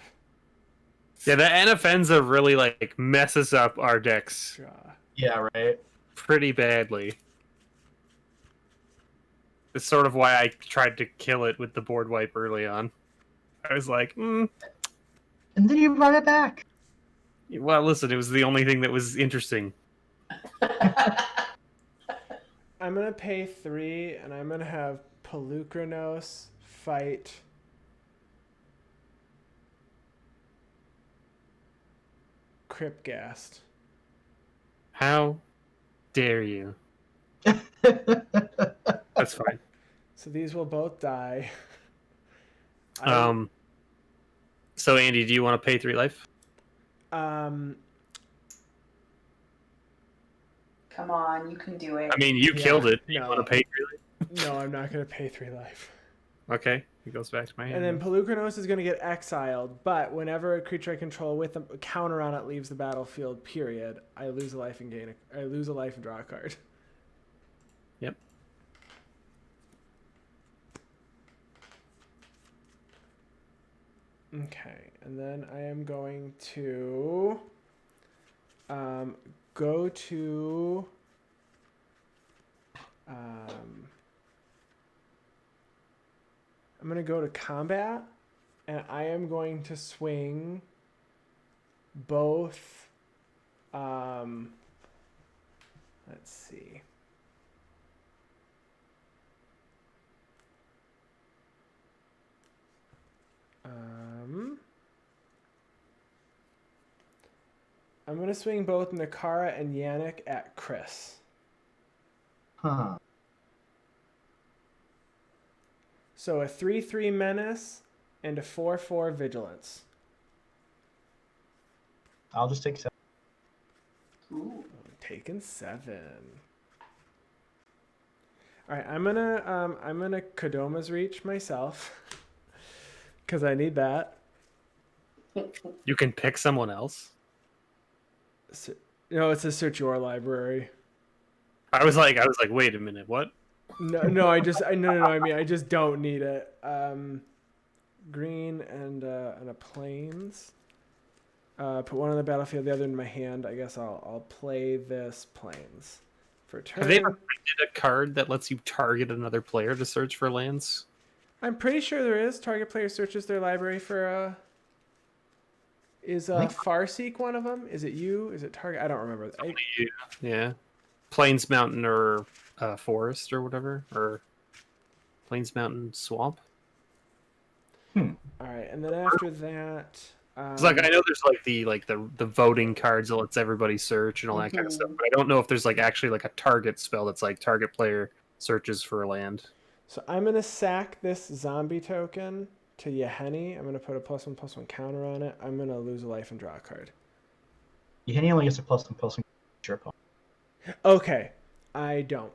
Yeah, the Anafenza really like messes up our decks Draw. Yeah, right. pretty badly. It's sort of why I tried to kill it with the board wipe early on. I was like, And then you brought it back. well, listen, it was the only thing that was interesting. I'm gonna pay 3, and I'm gonna have Pelucranos fight Cryptghast. How dare you? That's fine. So these will both die. So Andy, do you want to pay 3 life? Um, Come on, you can do it. I mean, you killed it. Do you no. want to pay 3 life? no, I'm not gonna pay 3 life. Okay, it goes back to my hand. And then Pelucranos is gonna get exiled, but whenever a creature I control with a counter on it leaves the battlefield, period, I lose a life and I lose a life and draw a card. Yep. Okay, and then I am going to go to I'm going to go to combat, and I am going to swing both let's see. I'm going to swing both Nikara and Yannik at Chris. Huh. So a 3/3 menace and a 4/4 vigilance. I'll just take 7. Ooh. Taking 7. All right, I'm gonna Kodoma's Reach myself because I need that. You can pick someone else. So, no, it's a search your library. I was like, wait a minute, what? No, I mean, I just don't need it. Green and a plains. Put one on the battlefield, the other in my hand. I guess I'll play this plains for turn. Have they ever printed a card that lets you target another player to search for lands? I'm pretty sure there is. Target player searches their library for Is Farseek one of them? Is it you? Is it target? I don't remember. Yeah. Plains Mountain or Forest or whatever, or Plains Mountain Swamp. All right, and then after that, It's like I know there's the voting cards that lets everybody search and all that kind of stuff, but I don't know if there's actually a target spell that's target player searches for a land. So I'm gonna sack this zombie token to Yahenni. I'm gonna put a +1/+1 counter on it. I'm gonna lose a life and draw a card. Yahenni only gets a +1/+1 your opponent. Okay, I don't.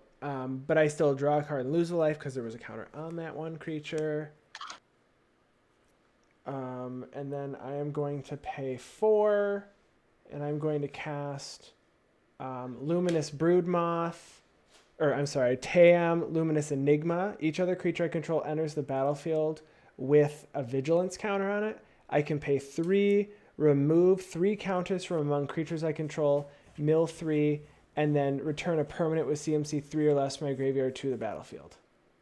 But I still draw a card and lose a life because there was a counter on that one creature. And then I am going to pay 4, and I'm going to cast Luminous Broodmoth, Team, Luminous Enigma. Each other creature I control enters the battlefield with a Vigilance counter on it. I can pay 3, remove 3 counters from among creatures I control, mill 3, and then return a permanent with CMC 3 or less from my graveyard to the battlefield.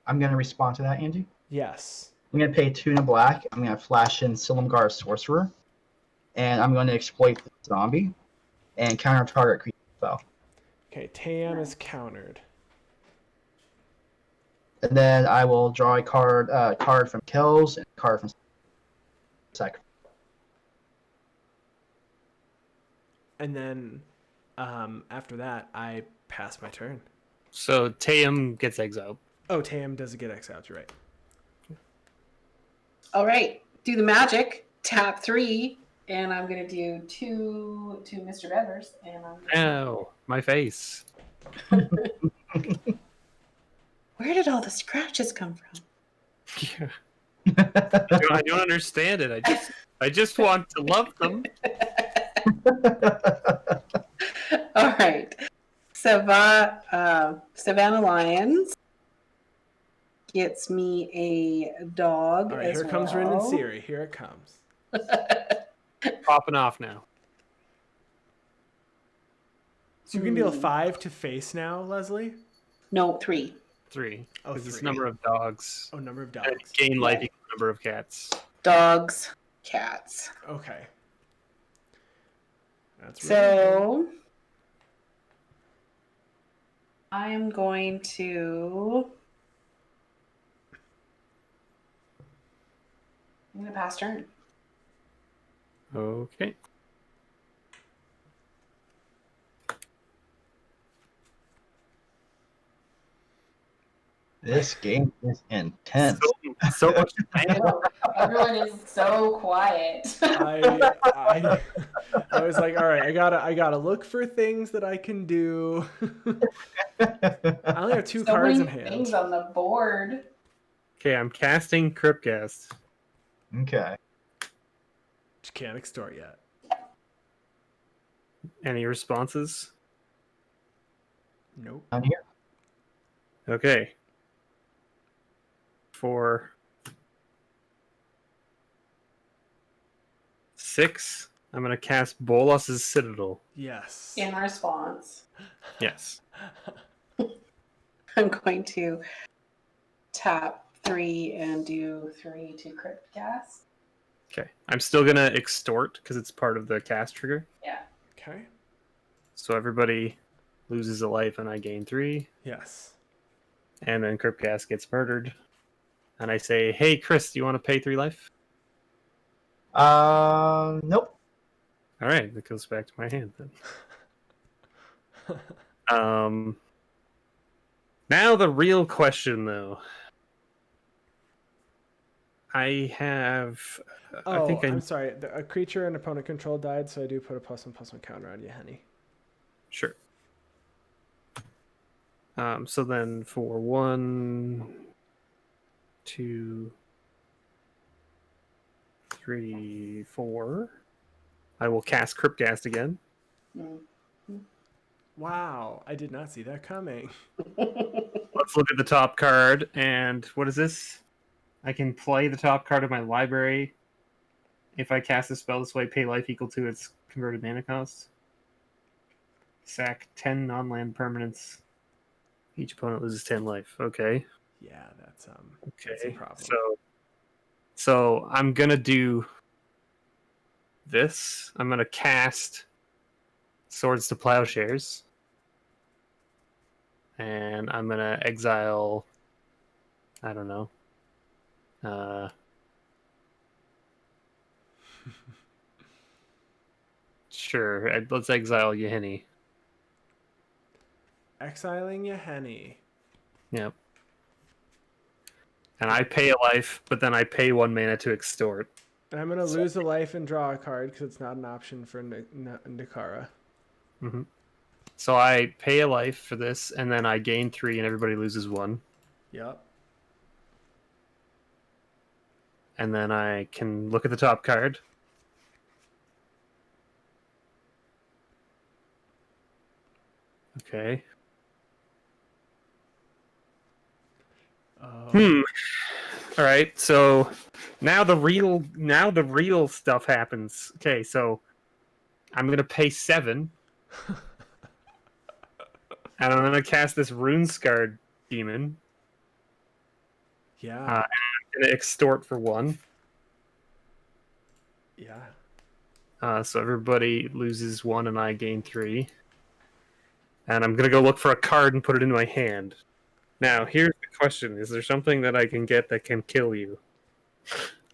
I'm going to respond to that, Andy. Yes. I'm going to pay 2 in a black. I'm going to flash in Silumgar Sorcerer. And I'm going to exploit the zombie and counter target creature spell. Okay, Tam is countered. And then I will draw a card from Kels and a card from Sacrifice. And then after that, I pass my turn. So Tam gets exiled. Oh, Tam does get exiled, you're right. All right, do the magic. Tap 3, and I'm gonna do 2 to Mr. Bevers, and I'm. Ow, my face. Where did all the scratches come from? Yeah. I don't understand it. I just want to love them. All right. Savannah Lions gets me a dog. All right, as here comes Rin and well. Seri. Here it comes. Popping off now. So you can deal 5 to face now, Leslie? No, 3. 3. Oh, Because it's 3. number of dogs. Oh, number of And dogs. gain life Yeah. equal number of cats. Dogs, cats. Okay. That's really So I am going to. I'm going to pass turn. Okay. This game is intense. So much Everyone is so quiet. I was like, all right, I gotta look for things that I can do. I only have 2 so cards many in hand. things on the board. Okay, I'm casting Cryptghast. Okay. Which can't extort yet. Any responses? Nope. I'm here. Okay. For 6, I'm gonna cast Bolas's Citadel. Yes. In response, Yes. I'm going to tap 3 and do 3 to Crypt Gas. Okay. I'm still gonna extort because it's part of the cast trigger. Yeah. Okay. So everybody loses a life and I gain 3. Yes. And then Cryptghast gets murdered. And I say, hey Chris, do you want to pay 3 life? Nope. Alright, that goes back to my hand then. Now the real question though. I have I'm sorry. A creature an opponent controlled died, so I do put a +1/+1 counter on you, honey. Sure. So then for 1, 2, 3, 4, I will cast Cryptghast again. Wow, I did not see that coming. Let's look at the top card, and what is this? I can play the top card of my library. If I cast a spell this way, pay life equal to its converted mana cost. Sack 10 non-land permanents. Each opponent loses 10 life. Okay. Yeah, that's a Okay. problem. So I'm gonna do this. I'm gonna cast Swords to Plowshares. And I'm gonna exile, I don't know. Sure, let's exile Yahenni. Exiling Yahenni. Yep. And I pay a life, but then I pay 1 mana to extort. And I'm gonna lose a life and draw a card because it's not an option for Nikara. Mm-hmm. So I pay a life for this, and then I gain 3, and everybody loses 1. Yep. And then I can look at the top card. Okay. All right. So now the real stuff happens. Okay. So I'm gonna pay 7, and I'm gonna cast this Rune Scarred Demon. Yeah. And I'm gonna extort for 1. Yeah. So everybody loses 1, and I gain 3. And I'm gonna go look for a card and put it in my hand. Now, here's the question: is there something that I can get that can kill you?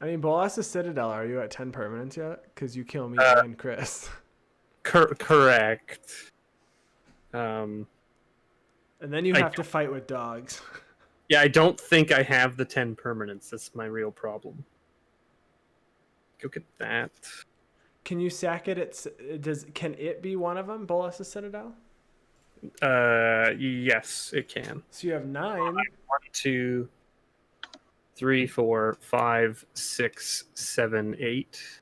I mean, Bolas's Citadel, are you at 10 permanents yet? Because you kill me and Chris. Correct. And then you have to fight with dogs. Yeah, I don't think I have the 10 permanents. That's my real problem. Go get that. Can you sack it? Can it be one of them, Bolas's Citadel? Yes, it can. So you have 9. 1, 2, 3, 4, 5, 6, 7, 8,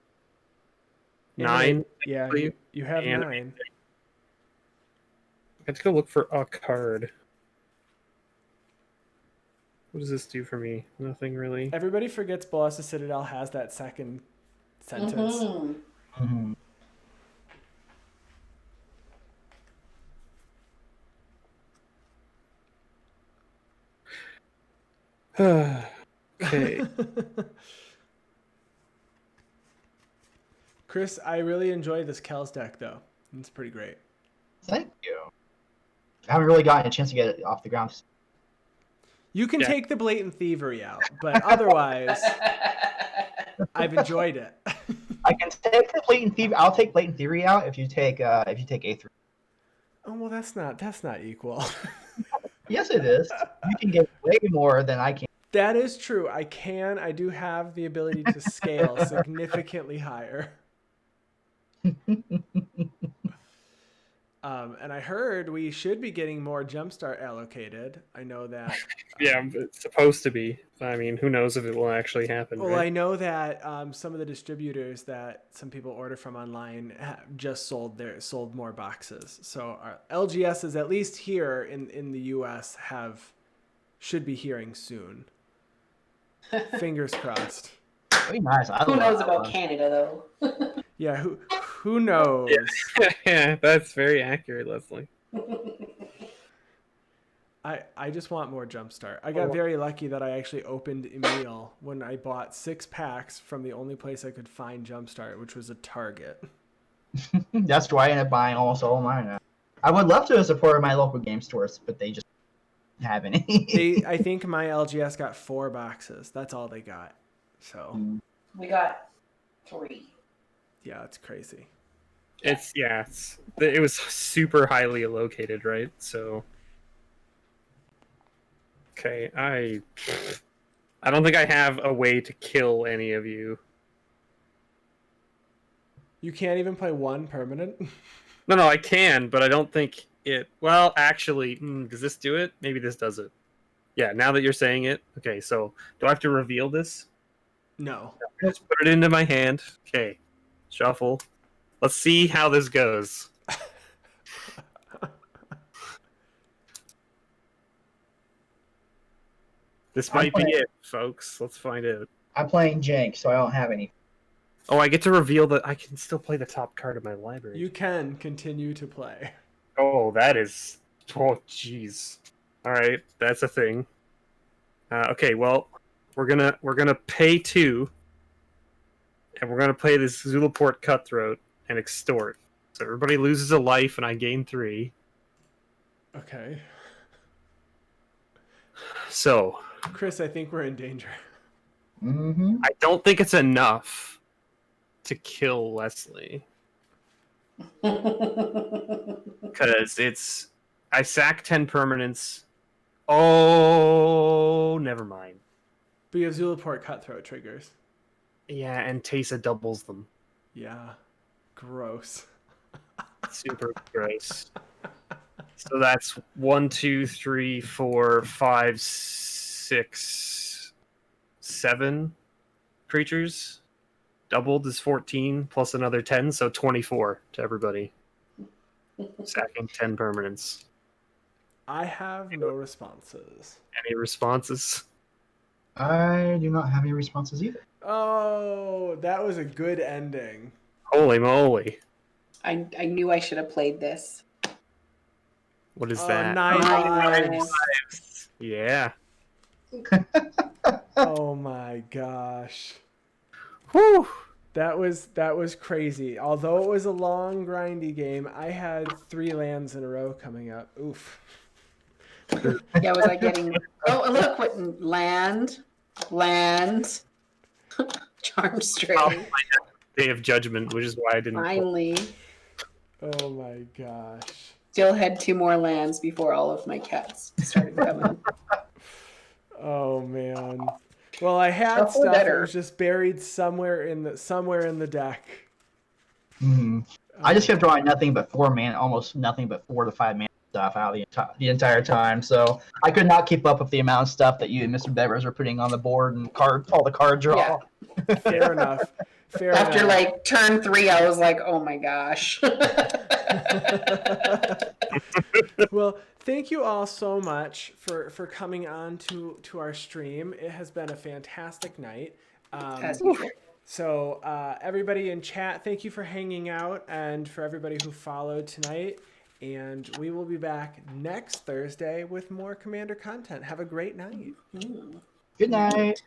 9. Yeah, Please. you have And 9. I have to go look for a card. What does this do for me? Nothing really. Everybody forgets Bolas' Citadel has that second sentence. Mm-hmm. Okay. Chris, I really enjoy this Kels deck, though. It's pretty great. Thank you. I haven't really gotten a chance to get it off the ground. You can Yeah. take the Blatant Thievery out, but otherwise, I've enjoyed it. I can take the Blatant Theory. I'll take Blatant Theory out if you take A3. Oh well, that's not equal. Yes, it is. You can get way more than I can. That is true. I do have the ability to scale significantly higher. And I heard we should be getting more Jumpstart allocated. I know that. Yeah, it's supposed to be. I mean, who knows if it will actually happen? Well, right? I know that some of the distributors that some people order from online just sold more boxes. So our LGSs, at least here in the U.S., should be hearing soon. Fingers crossed. Very nice. Who knows about Canada, though? Yeah, who knows? Yeah, that's very accurate, Lesley. I just want more Jumpstart. I got very lucky that I actually opened Emil when I bought 6 packs from the only place I could find Jumpstart, which was a Target. That's why I ended up buying almost all of mine now. I would love to support my local game stores, but they just don't have any. I think my LGS got 4 boxes. That's all they got. So We got 3. yeah, it's crazy. It was super highly located, right? So okay, I don't think I have a way to kill any of you. You can't even play 1 permanent? No, I can, but I don't think it. Well, actually, does this do it? Maybe this does it. Yeah, now that you're saying it. Okay, so do I have to reveal this? No. Just put it into my hand. Okay, shuffle. Let's see how this goes. This might be it, folks. Let's find out. I'm playing Jank, so I don't have any. Oh, I get to reveal that I can still play the top card of my library. You can continue to play. Oh, that is... Oh, jeez. All right, that's a thing. Okay, well, we're gonna pay 2, and we're gonna play this Zulaport Cutthroat and Extort. So everybody loses a life, and I gain 3. Okay. So Chris, I think we're in danger. Mm-hmm. I don't think it's enough to kill Lesley. Because I sack 10 permanents. Oh, never mind. But you have Zulaport Cutthroat triggers. Yeah, and Teysa doubles them. Yeah. Gross. Super gross. So that's 1, 2, 3, 4, 5, 6, 7 creatures. Doubled is 14 plus another 10, so 24 to everybody. Sacking 10 permanents. I have no responses. Any responses? I do not have any responses either. Oh, that was a good ending. Holy moly. I knew I should have played this. What is Oh, that? 9 9 lives. Yeah. Oh my gosh. Whew. That was crazy. Although it was a long, grindy game, I had 3 lands in a row coming up. Oof. Yeah, was I getting... Oh, look, what... Land. Charm Stray. Day of Judgment, which is why I didn't. Finally. Oh my gosh. Still had 2 more lands before all of my cats started coming. Oh man. Well, I had Shuffle stuff that better. was just buried somewhere in the deck. I just kept drawing nothing but 4 mana, almost nothing but 4 to 5 mana stuff out the entire time. So I could not keep up with the amount of stuff that you and Mr. Bevers are putting on the board and all the card draw. Yeah. Fair enough. Fair After enough. like turn 3, I was like, oh my gosh. Well, thank you all so much for coming on to our stream. It has been a fantastic night. As usual. So everybody in chat, thank you for hanging out, and for everybody who followed tonight. And we will be back next Thursday with more Commander content. Have a great night. Good night.